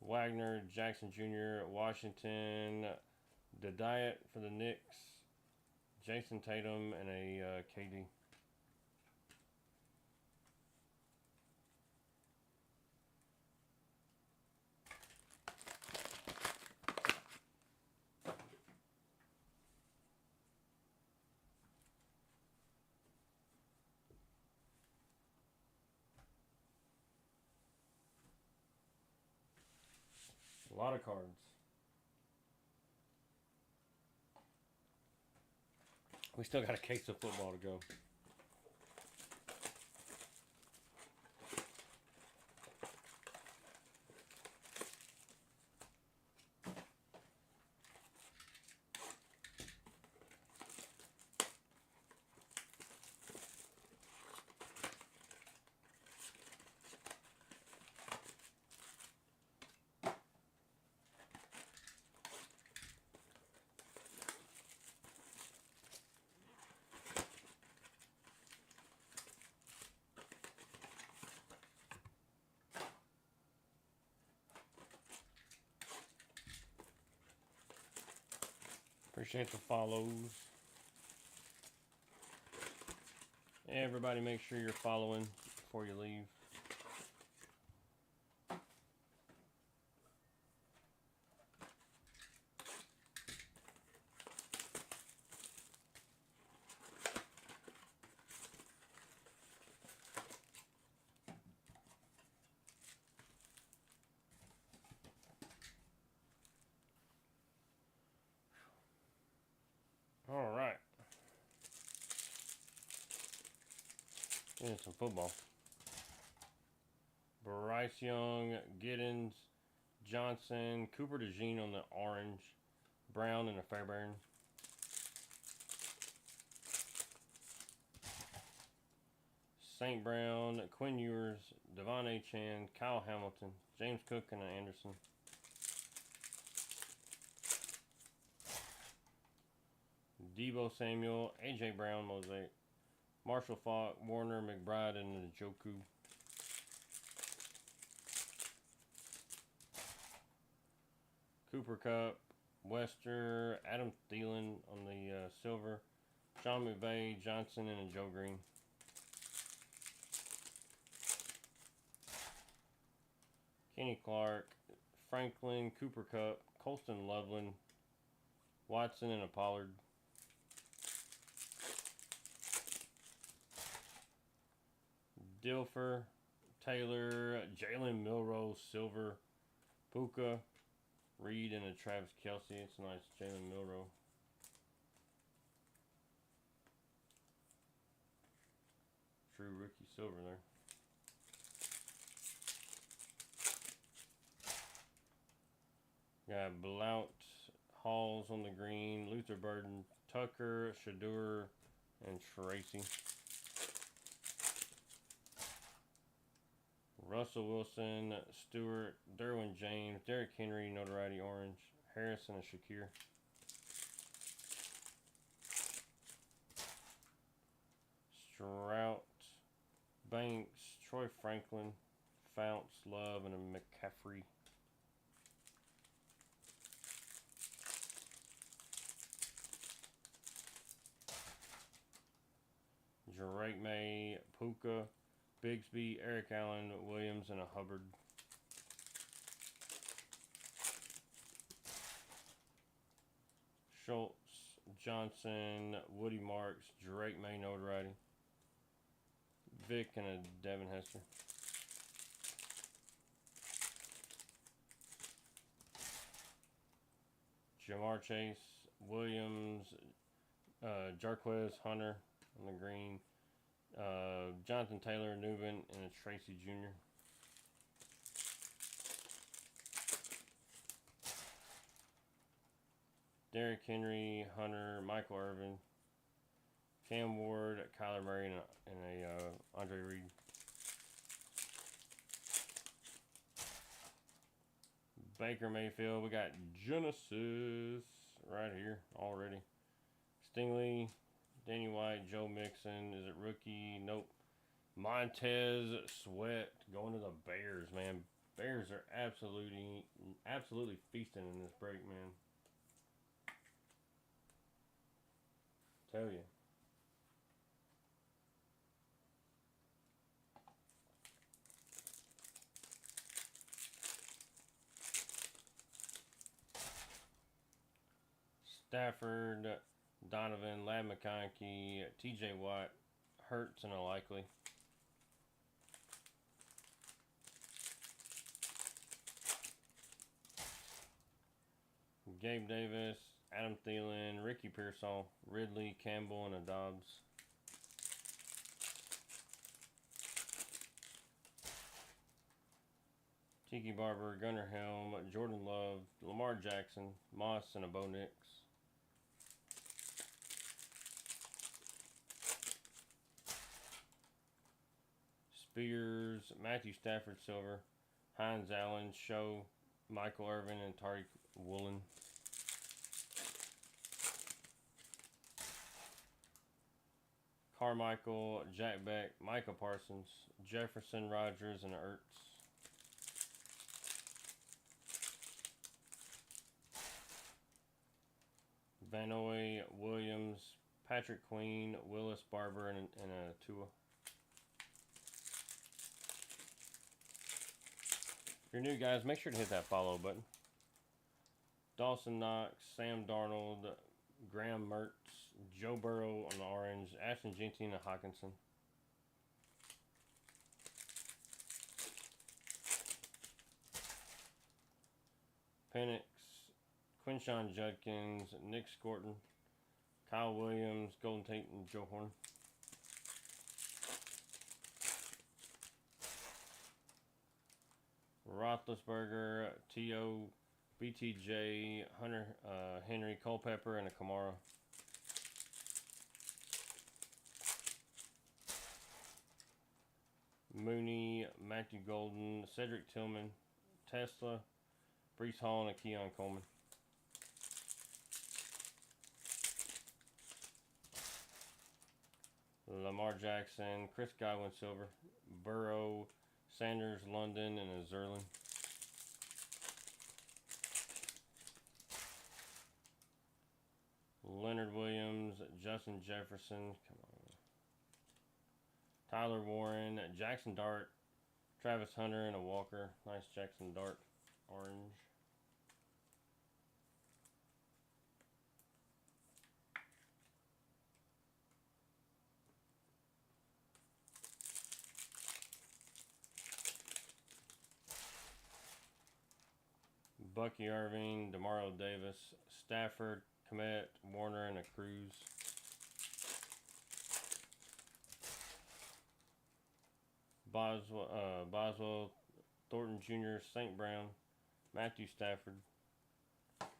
Wagner, Jackson Jr., Washington, the Diet for the Knicks, Jason Tatum, and a KD. A lot of cards. We still got a case of football to go. Appreciate the follows. Everybody make sure you're following before you leave. All right. Getting some football. Bryce Young, Giddens, Johnson, Cooper DeJean on the orange, Brown, and a Fairbairn. St. Brown, Quinn Ewers, Devon A. Chan, Kyle Hamilton, James Cook, and an Anderson. Debo Samuel, A.J. Brown, Mosaic, Marshall Falk, Warner, McBride, and Njoku. Cooper Cup, Wester, Adam Thielen on the silver, Sean McVay, Johnson, and a Joe Green. Kenny Clark, Franklin, Cooper Cup, Colston Loveland, Watson, and a Pollard. Dilfer, Taylor, Jalen Milroe, silver, Puka, Reed, and a Travis Kelce. It's a nice Jalen Milroe. True rookie silver there. Got Blount, Halls on the green, Luther Burden, Tucker, Shadur, and Tracy. Russell Wilson, Stewart, Derwin James, Derrick Henry, notoriety orange, Harrison, and Shakir. Strout, Banks, Troy Franklin, Founts, Love, and a McCaffrey. Drake May, Puka, Bigsby, Eric Allen, Williams, and a Hubbard. Schultz, Johnson, Woody Marks, Drake May, notoriety, Vic, and a Devin Hester. Jamar Chase, Williams, Jarquez Hunter on the green, Jonathan Taylor, Newman, and a Tracy Jr. Derrick Henry, Hunter, Michael Irvin, Cam Ward, Kyler Murray, and a Andre Reed. Baker Mayfield, we got Genesis right here already. Stingley, Danny White, Joe Mixon. Is it rookie? Nope. Montez Sweat going to the Bears, man. Bears are absolutely feasting in this break, man. Tell you. Stafford, Donovan, Lab McConkey, TJ Watt, Hurts, and a likely. Gabe Davis, Adam Thielen, Ricky Pearsall, Ridley, Campbell, and a Dobbs. Tiki Barber, Gunnar Helm, Jordan Love, Lamar Jackson, Moss, and a Bo Nix. Spears, Matthew Stafford, silver, Hines Allen, Show, Michael Irvin, and Tariq Woolen. Carmichael, Jack Beck, Micah Parsons, Jefferson, Rogers, and Ertz. Vanoy, Williams, Patrick Queen, Willis Barber, and a Tua. If you're new, guys, make sure to hit that follow button. Dawson Knox, Sam Darnold, Graham Mertz, Joe Burrow on the orange, Ashton Jeanty, and Hawkinson. Penix, Quinshon Judkins, Nick Scorton, Kyle Williams, Golden Tate, and Joe Horn. Roethlisberger, T.O., BTJ, Hunter Henry, Culpepper, and a Kamara. Mooney, Matthew Golden, Cedric Tillman, Tesla, Brees Hall, and a Keon Coleman. Lamar Jackson, Chris Godwin, silver, Burrow, Sanders, London, and a Zerlin. Leonard Williams, Justin Jefferson, come on. Tyler Warren, Jackson Dart, Travis Hunter, and a Walker. Nice Jackson Dart, orange. Bucky Irving, Demario Davis, Stafford, Komet, Warner, and a Cruz. Boswell, Thornton Jr., St. Brown, Matthew Stafford,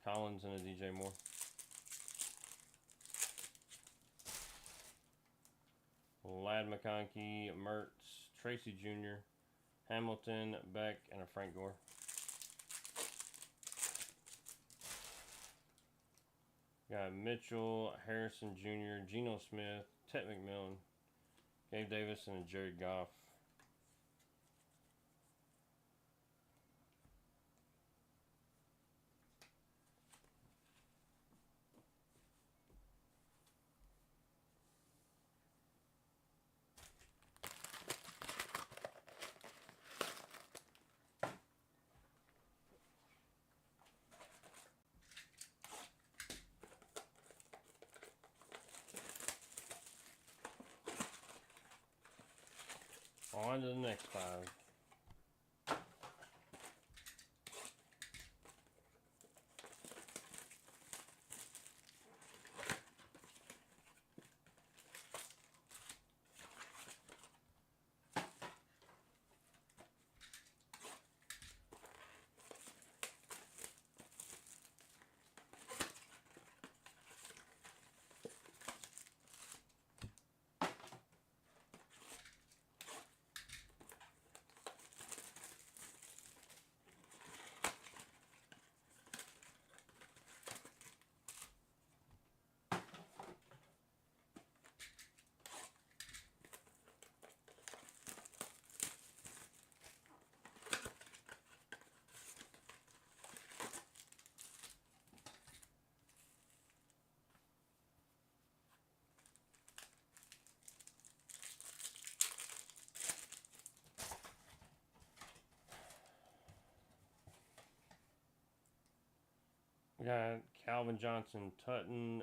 Collins, and a DJ Moore. Ladd McConkey, Mertz, Tracy Jr., Hamilton, Beck, and a Frank Gore. Got Mitchell, Harrison Jr., Geno Smith, Ted McMillan, Gabe Davis, and a Jared Goff. On to the next 5. We got Calvin Johnson, Tutton,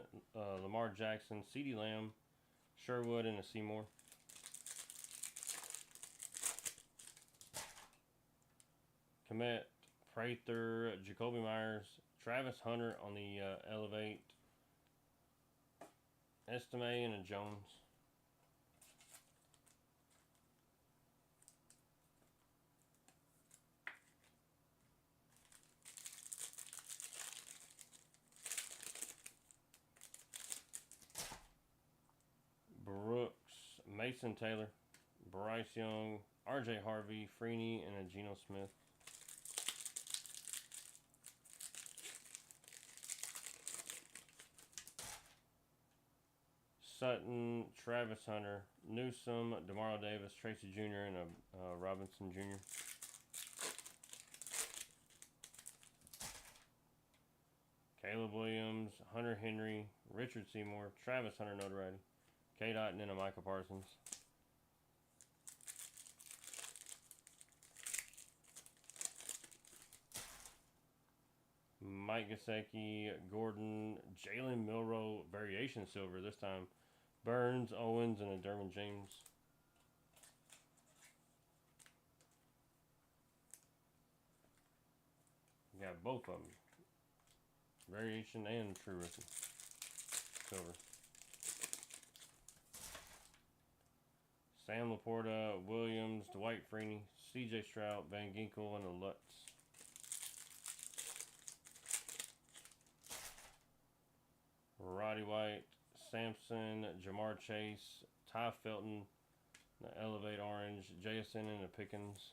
Lamar Jackson, CeeDee Lamb, Sherwood, and a Seymour. Komet, Prather, Jacoby Myers, Travis Hunter on the Elevate, Estime, and a Jones. Brooks, Mason Taylor, Bryce Young, RJ Harvey, Freeney, and a Geno Smith. Sutton, Travis Hunter, Newsome, Demario Davis, Tracy Jr., and a Robinson Jr. Caleb Williams, Hunter Henry, Richard Seymour, Travis Hunter notoriety, K-Dot, and then a Micah Parsons. Mike Gesicki, Gordon, Jalen Milroe, variation silver this time, Burns, Owens, and a Derwin James. Got both of them. Variation and true rookie. Silver. Sam Laporta, Williams, Dwight Freeney, CJ Stroud, Van Ginkel, and a Lutz. Roddy White, Sampson, Jamar Chase, Ty Felton, the Elevate Orange, JSN, and the Pickens.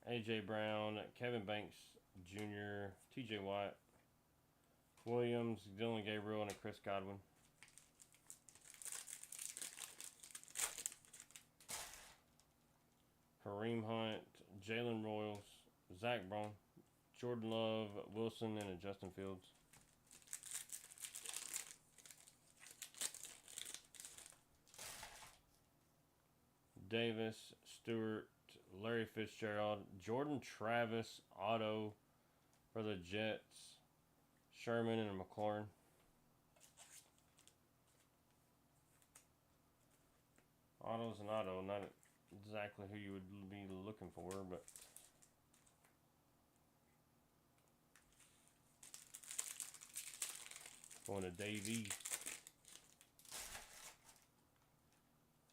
AJ Brown, Kevin Banks Jr., TJ Watt, Williams, Dylan Gabriel, and a Chris Godwin. Kareem Hunt, Jalen Royals, Zach Braun, Jordan Love, Wilson, and a Justin Fields. Davis, Stewart, Larry Fitzgerald, Jordan Travis, auto for the Jets, Sherman, and McLaurin. Auto's an auto, not exactly who you would be looking for, but going to Davey.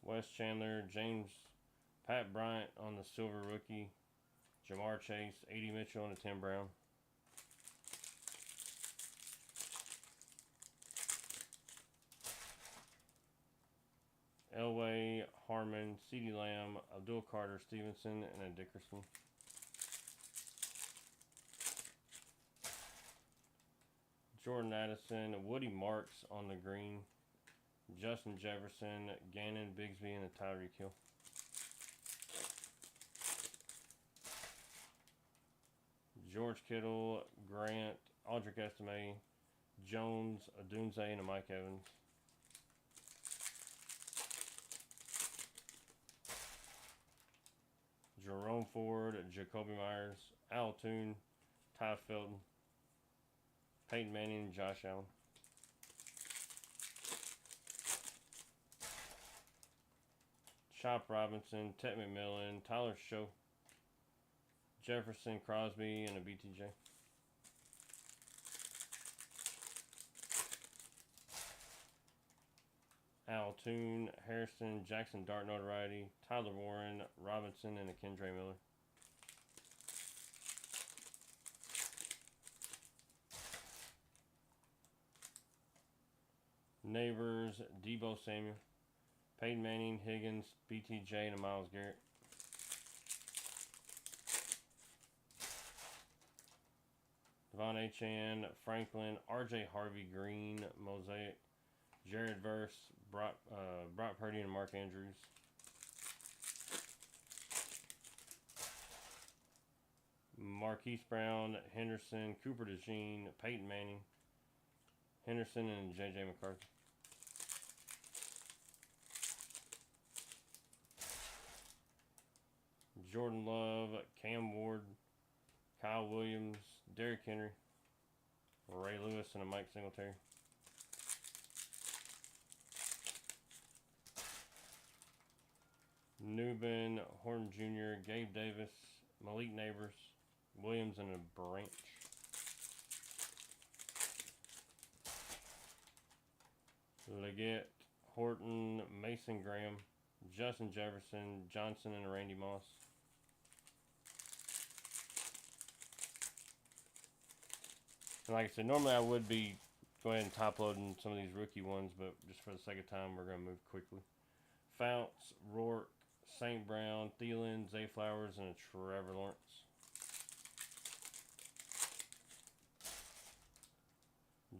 Wes Chandler, James, Pat Bryant on the silver rookie, Jamar Chase, A.D. Mitchell, and a Tim Brown. Elway, Harmon, CeeDee Lamb, Abdul Carter, Stevenson, and a Dickerson. Jordan Addison, Woody Marks on the green, Justin Jefferson, Gannon, Bigsby, and a Tyreek Hill. George Kittle, Grant, Audric Estime, Jones, Adunze, and a Mike Evans. Jerome Ford, Jacoby Myers, Al Toon, Ty Felton, Peyton Manning, and Josh Allen. Chop Robinson, Ted McMillan, Tyler Show, Jefferson, Crosby, and a BTJ. Al Toon, Harrison, Jackson Dart notoriety, Tyler Warren, Robinson, and a Kendra Miller. Neighbors, Debo Samuel, Peyton Manning, Higgins, BTJ, and a Myles Garrett. Devon Achane, Franklin, RJ Harvey, Green, Mosaic, Jared Verse, Brock Purdy, and Mark Andrews. Marquise Brown, Henderson, Cooper DeJean, Peyton Manning, Henderson, and J.J. McCarthy. Jordan Love, Cam Ward, Kyle Williams, Derrick Henry, Ray Lewis, and a Mike Singletary. Newbin, Horton Jr., Gabe Davis, Malik Neighbors, Williams, and a Branch. Leggett, Horton, Mason Graham, Justin Jefferson, Johnson, and a Randy Moss. And like I said, normally I would be go ahead and top loading some of these rookie ones, but just for the sake of time, we're going to move quickly. Founts, Rourke, St. Brown, Thielen, Zay Flowers, and a Trevor Lawrence.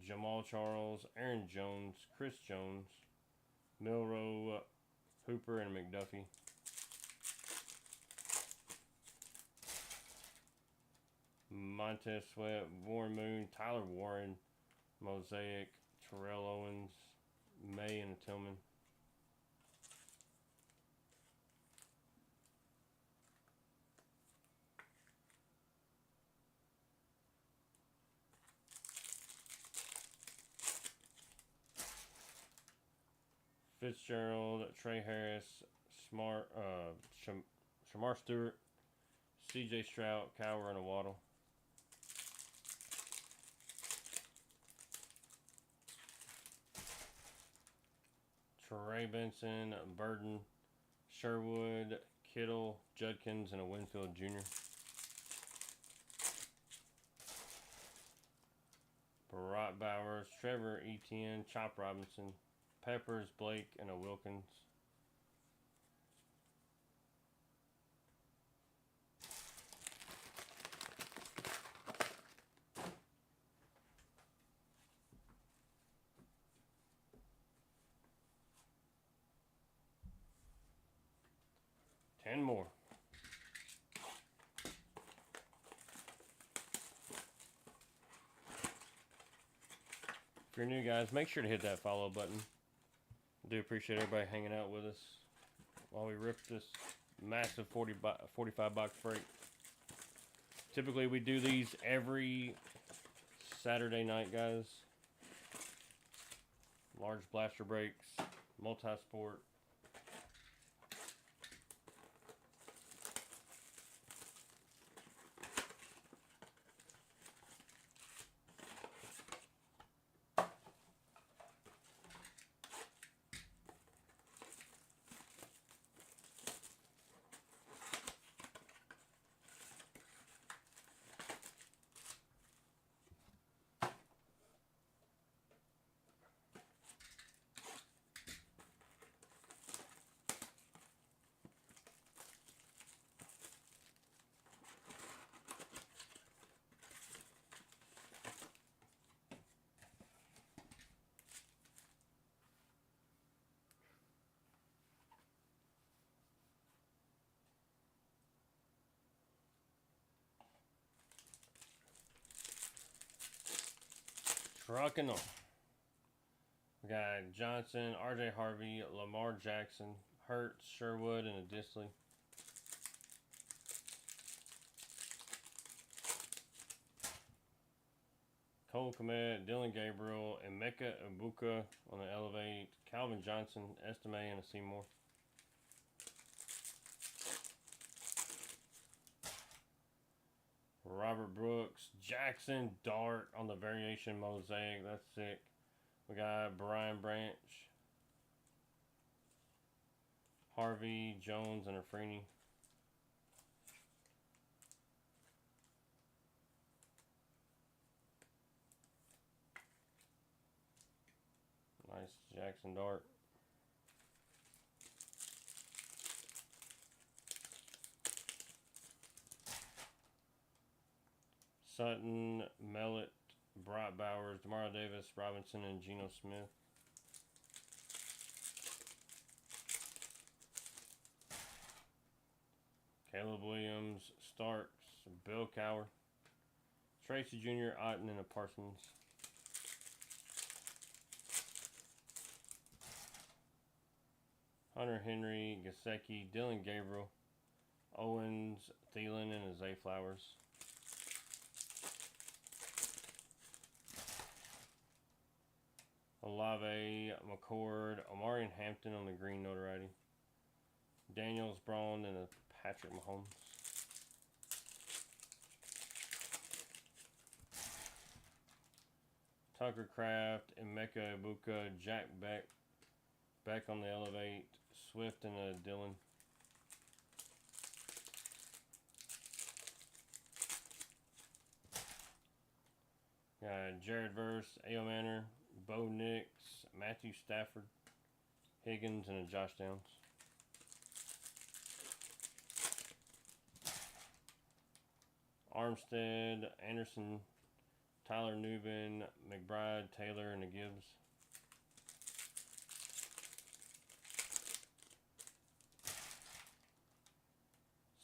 Jamal Charles, Aaron Jones, Chris Jones, Milroe, Hooper, and McDuffie. Montez Sweat, Warren Moon, Tyler Warren, Mosaic, Terrell Owens, May, and a Tillman. Fitzgerald, Trey Harris, Shamar Stewart, C.J. Stroud, Cowher, and a Waddle. Trey Benson, Burden, Sherwood, Kittle, Judkins, and a Winfield Jr. Barack Bowers, Trevor Etienne, Chop Robinson, Peppers, Blake, and a Wilkins. Ten more. you're new, guys, make sure to hit that follow button. I do appreciate everybody hanging out with us while we rip this massive 45 box break. Typically, we do these every Saturday night, guys. Large blaster breaks, multi-sport. Trucking on. We got Johnson, RJ Harvey, Lamar Jackson, Hurts, Sherwood, and a Disley. Cole Kmet, Dylan Gabriel, Emeka Ibuka on the Elevate, Calvin Johnson, Estime, and a Seymour. Robert Brooks, Jackson Dart on the Variation Mosaic. That's sick. We got Brian Branch, Harvey, Jones, and a Freeney. Nice Jackson Dart. Sutton, Mellett, Bright Bowers, Demario Davis, Robinson, and Geno Smith. Caleb Williams, Starks, Bill Cowher, Tracy Jr., Otten, and a Parsons. Hunter Henry, Gesicki, Dylan Gabriel, Owens, Thielen, and a Zay Flowers. Olave, McCord, Omarion Hampton on the green notoriety. Daniels, Braun, and a Patrick Mahomes. Tucker Craft, Emeka Ibuka, Jack Beck on the Elevate, Swift, and a Dylan. Jared Verse, A.O. Manor, Bo Nix, Matthew Stafford, Higgins, and a Josh Downs. Armstead, Anderson, Tyler Newbin, McBride, Taylor, and a Gibbs.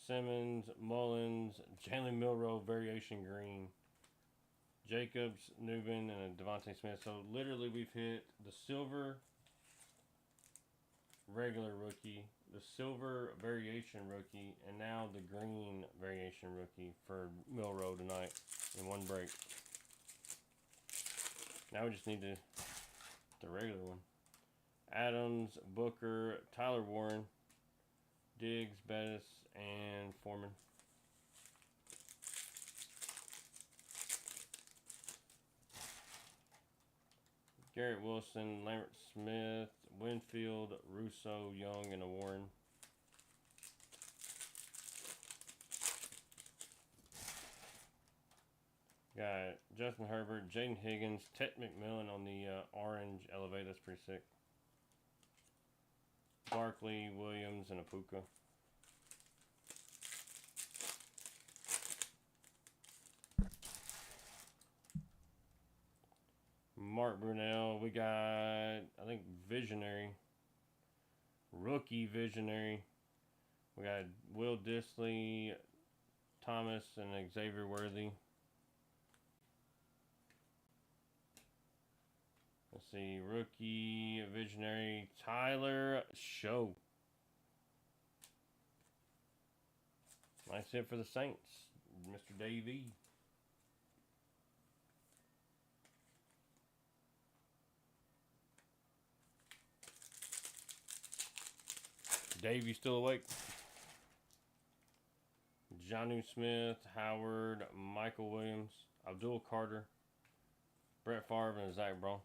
Simmons, Mullins, Jalen Milroe, Variation Green, Jacobs, Newbin, and a Devontae Smith. So literally we've hit the silver regular rookie, the silver variation rookie, and now the green variation rookie for Milroe tonight in one break. Now we just need the regular one. Adams, Booker, Tyler Warren, Diggs, Bettis, and Foreman. Garrett Wilson, Lambert Smith, Winfield, Russo, Young, and a Warren. Got Justin Herbert, Jaden Higgins, Ted McMillan on the orange Elevate. That's pretty sick. Barkley, Williams, and a Puka. Mark Brunell. We got, I think, Visionary. Rookie Visionary. We got Will Disley, Thomas, and Xavier Worthy. see, rookie, visionary, Tyler Show. Nice hit for the Saints, Mr. Davey. Dave, you still awake? Jonnu Smith, Howard, Michael Williams, Abdul Carter, Brett Favre, and Zach Braun.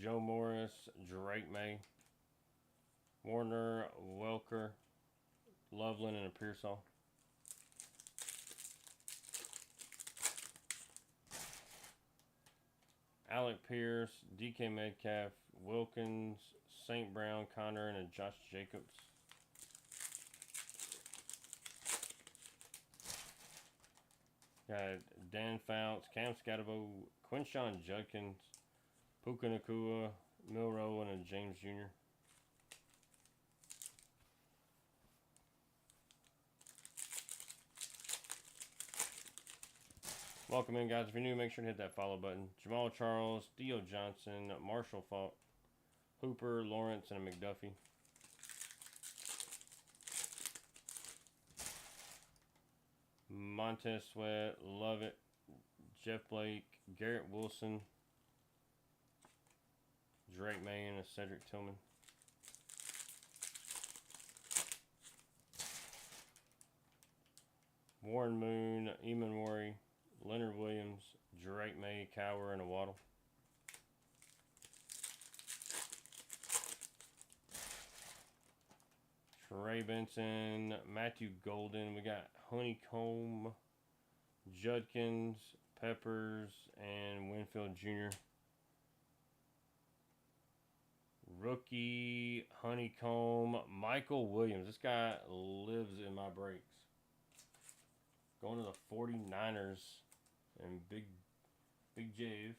Joe Morris, Drake May, Warner, Welker, Loveland, and a Pearsall. Alec Pierce, DK Metcalf, Wilkins, St. Brown, Connor, and a Josh Jacobs. Got Dan Fouts, Cam Scatterbo, Quinshawn Judkins, Puka Nakua, Milrow, and a James Jr. Welcome in, guys. If you're new, make sure to hit that follow button. Jamal Charles, Theo Johnson, Marshall Faulk, Hooper, Lawrence, and a McDuffie. Montez Sweat, Lovett, Jeff Blake, Garrett Wilson, Drake May, and a Cedric Tillman. Warren Moon, Eamon Worry, Leonard Williams, Drake May, Cower, and a Waddle. Trey Benson, Matthew Golden. We got Honeycomb, Judkins, Peppers, and Winfield Jr. Rookie, Honeycomb, Michael Williams. This guy lives in my breaks. Going to the 49ers and Big Jave.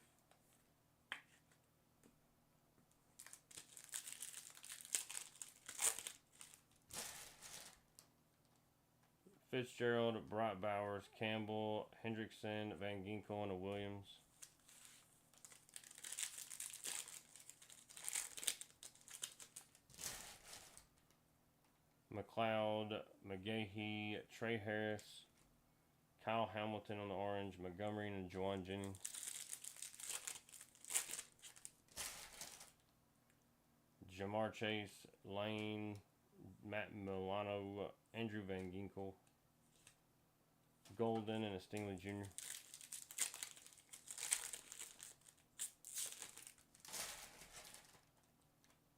Fitzgerald, Brock Bowers, Campbell, Hendrickson, Van Ginkel, and a Williams. McLeod, McGahee, Trey Harris, Kyle Hamilton on the orange, Montgomery, and Juwan Jennings. Jamar Chase, Lane, Matt Milano, Andrew Van Ginkel, Golden, and a Stingley Jr.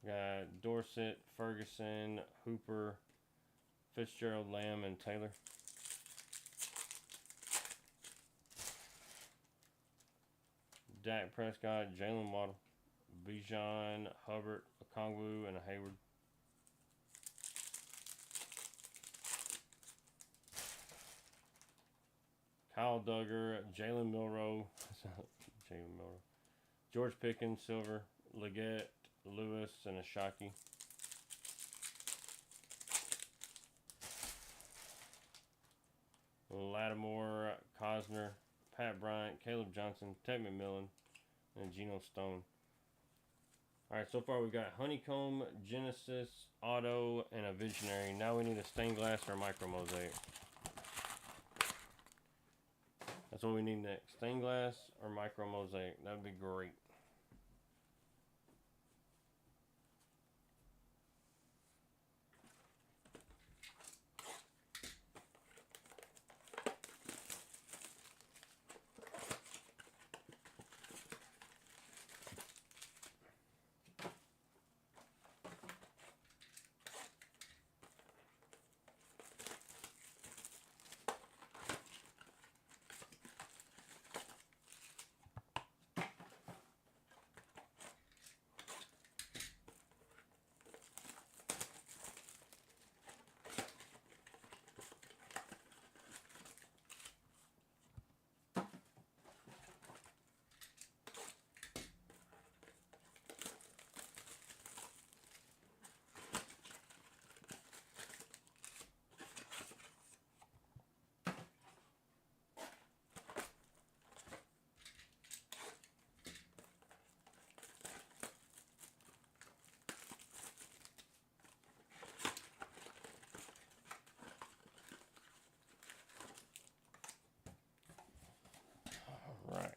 Got Dorsett, Ferguson, Hooper, Fitzgerald, Lamb, and Taylor. Dak Prescott, Jalen Waddle, Bijan, Hubbard, Okongwu, and a Hayward. Kyle Duggar, Jalen Milrow, George Pickens, Silver, Leggett, Lewis, and a Shockey. Lattimore, Cosner, Pat Bryant, Caleb Johnson, Ted McMillan, and Geno Stone. Alright, so far we've got Honeycomb, Genesis, Auto, and a Visionary. Now we need a stained glass or a micro mosaic. That's what we need next. Stained glass or micro mosaic. That would be great. Right.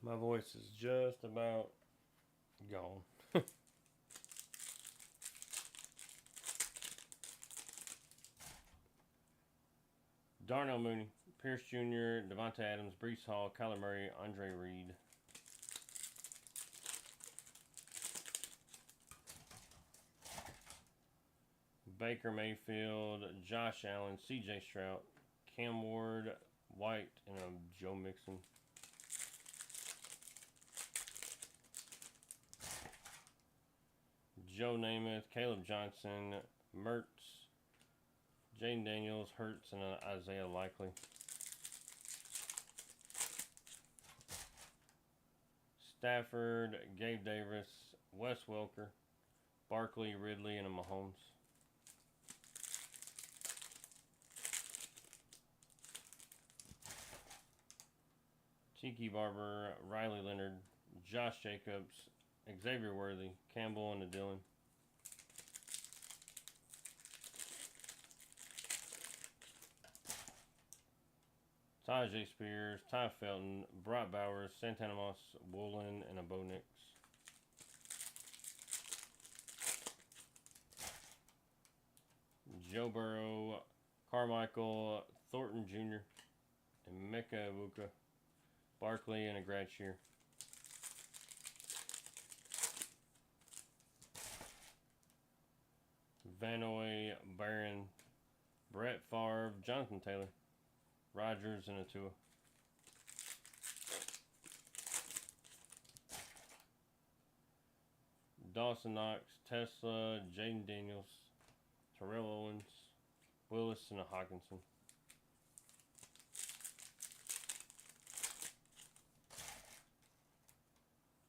My voice is just about gone. Darnell Mooney, Pierce Jr., Devontae Adams, Brees Hall, Kyler Murray, Andre Reed. Baker Mayfield, Josh Allen, C.J. Stroud, Cam Ward, White, and Joe Mixon. Joe Namath, Caleb Johnson, Mertz, Jaden Daniels, Hurts, and Isaiah Likely. Stafford, Gabe Davis, Wes Welker, Barkley, Ridley, and a Mahomes. Tiki Barber, Riley Leonard, Josh Jacobs, Xavier Worthy, Campbell, and a Dillon. Tajay Spears, Ty Felton, Brock Bowers, Santana Moss, Woolen, and a Bo Nix. Joe Burrow, Carmichael, Thornton Jr., and Mecca Ibuka, Barkley, and a grad shear. Vanoy, Barron, Brett Favre, Jonathan Taylor, Rodgers, and a Tua. Dawson Knox, Tesla, Jaden Daniels, Terrell Owens, Willis, and a Hawkinson.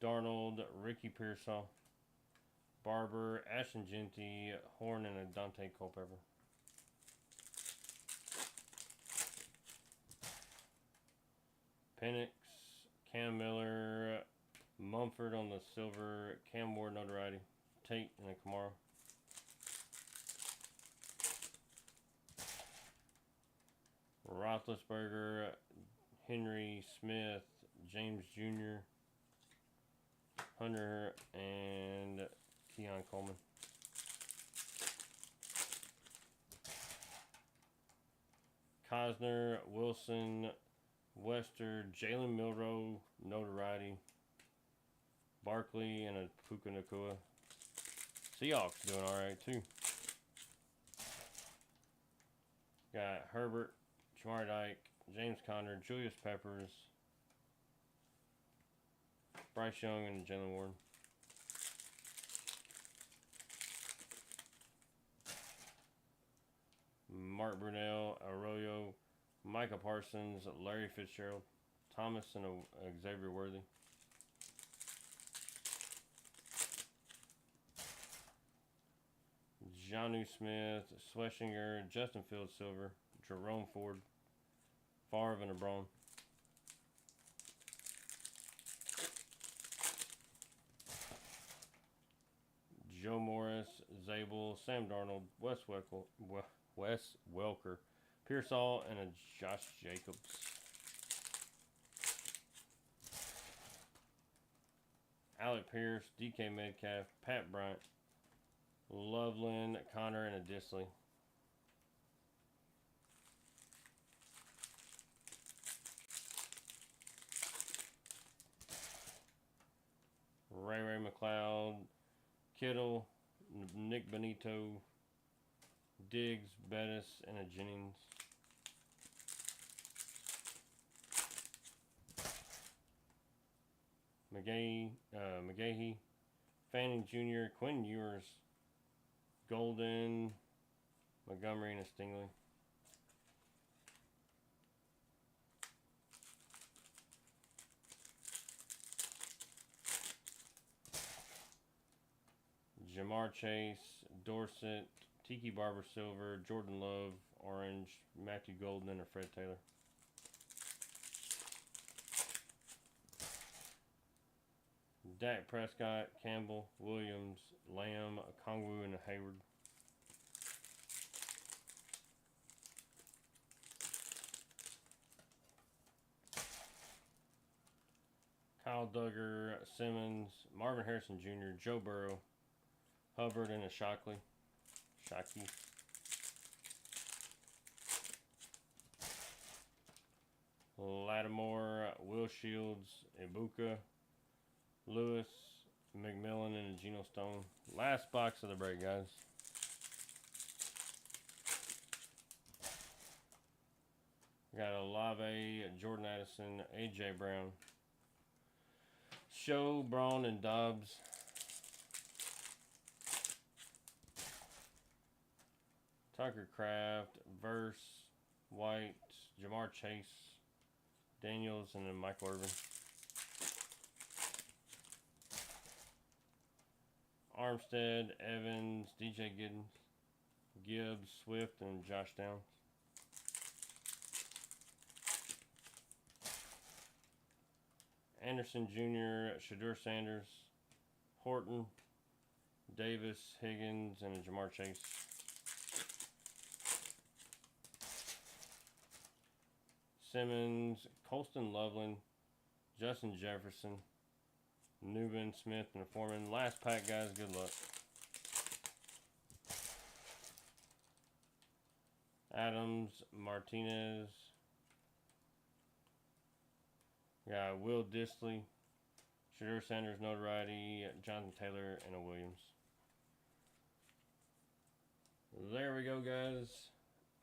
Darnold, Ricky Pearsall, Barber, Ashton Genty, Horn, and a Dante Culpepper. Penix, Cam Miller, Mumford on the silver, Cam Ward notoriety, Tate, and a Kamara. Roethlisberger, Henry Smith, James Jr., Hunter, and Keon Coleman. Cosner, Wilson, Wester, Jalen Milroe, notoriety, Barkley, and a Puka Nacua. Seahawks doing alright too. Got Herbert, Shamar Dyke, James Conner, Julius Peppers, Bryce Young, and Jalen Warren. Mark Brunell, Arroyo, Micah Parsons, Larry Fitzgerald, Thomas, and Xavier Worthy. Jonnu Smith, Schlesinger, Justin Fields Silver, Jerome Ford, Favre, and a Braun. Joe Morris, Zabel, Sam Darnold, Wes Welker, Pearsall, and a Josh Jacobs. Alec Pierce, DK Metcalf, Pat Bryant, Loveland, Connor, and a Disley. Ray McLeod, Kittle, Nick Benito, Diggs, Bettis, and a Jennings. McGahee, Fanning Jr., Quinn Ewers, Golden, Montgomery, and a Stingley. Jamar Chase, Dorsett, Tiki Barber Silver, Jordan Love, Orange, Matthew Golden, and a Fred Taylor. Dak Prescott, Campbell, Williams, Lamb, Kongwu, and a Hayward. Al Duggar, Simmons, Marvin Harrison Jr., Joe Burrow, Hubbard, and a Shockey. Lattimore, Will Shields, Ibuka, Lewis, McMillan, and a Geno Stone. Last box of the break, guys. Got Olave, Jordan Addison, A.J. Brown, Show, Braun, and Dobbs. Tucker Kraft, Verse, White, Jamar Chase, Daniels, and then Michael Irvin. Armstead, Evans, DJ Gibbs, Swift, and Josh Downs. Anderson Jr., Shadur Sanders, Horton, Davis, Higgins, and a Jamar Chase. Simmons, Colston Loveland, Justin Jefferson, Newman, Smith, and Foreman. Last pack, guys. Good luck. Adams, Martinez. Got Will Dissly, Shadur Sanders, Notoriety, Jonathan Taylor, and a Williams. There we go, guys.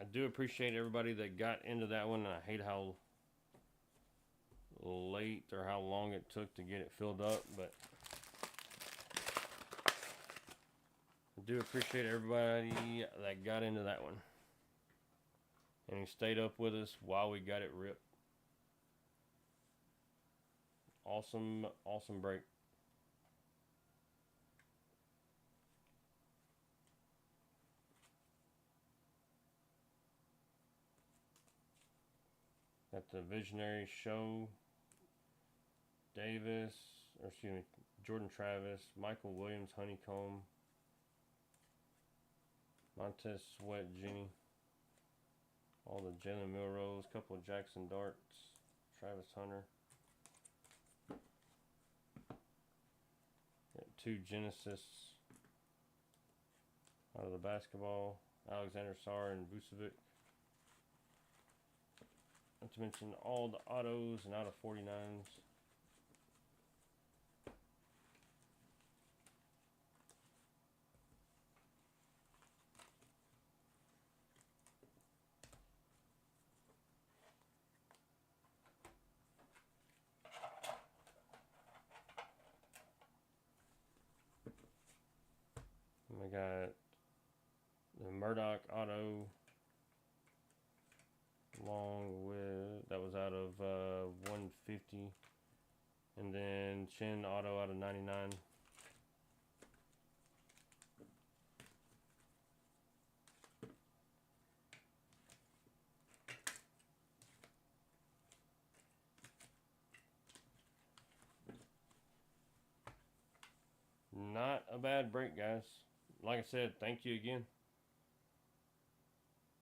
I do appreciate everybody that got into that one. I hate how late or how long it took to get it filled up, but I do appreciate everybody that got into that one and he stayed up with us while we got it ripped. Awesome break. Got the Visionary Show, Jordan Travis, Michael Williams, Honeycomb, Montez Sweat, Jenny, all the Jalen Milrose, couple of Jackson Darts, Travis Hunter, got 2 Genesis out of the basketball, Alexander Sarr and Vucevic. Not to mention all the autos and out of 49s. And we got the Murdoch auto along with, that was out of 150, and then Chin auto out of 99. Not a bad break, guys. Like I said, thank you again.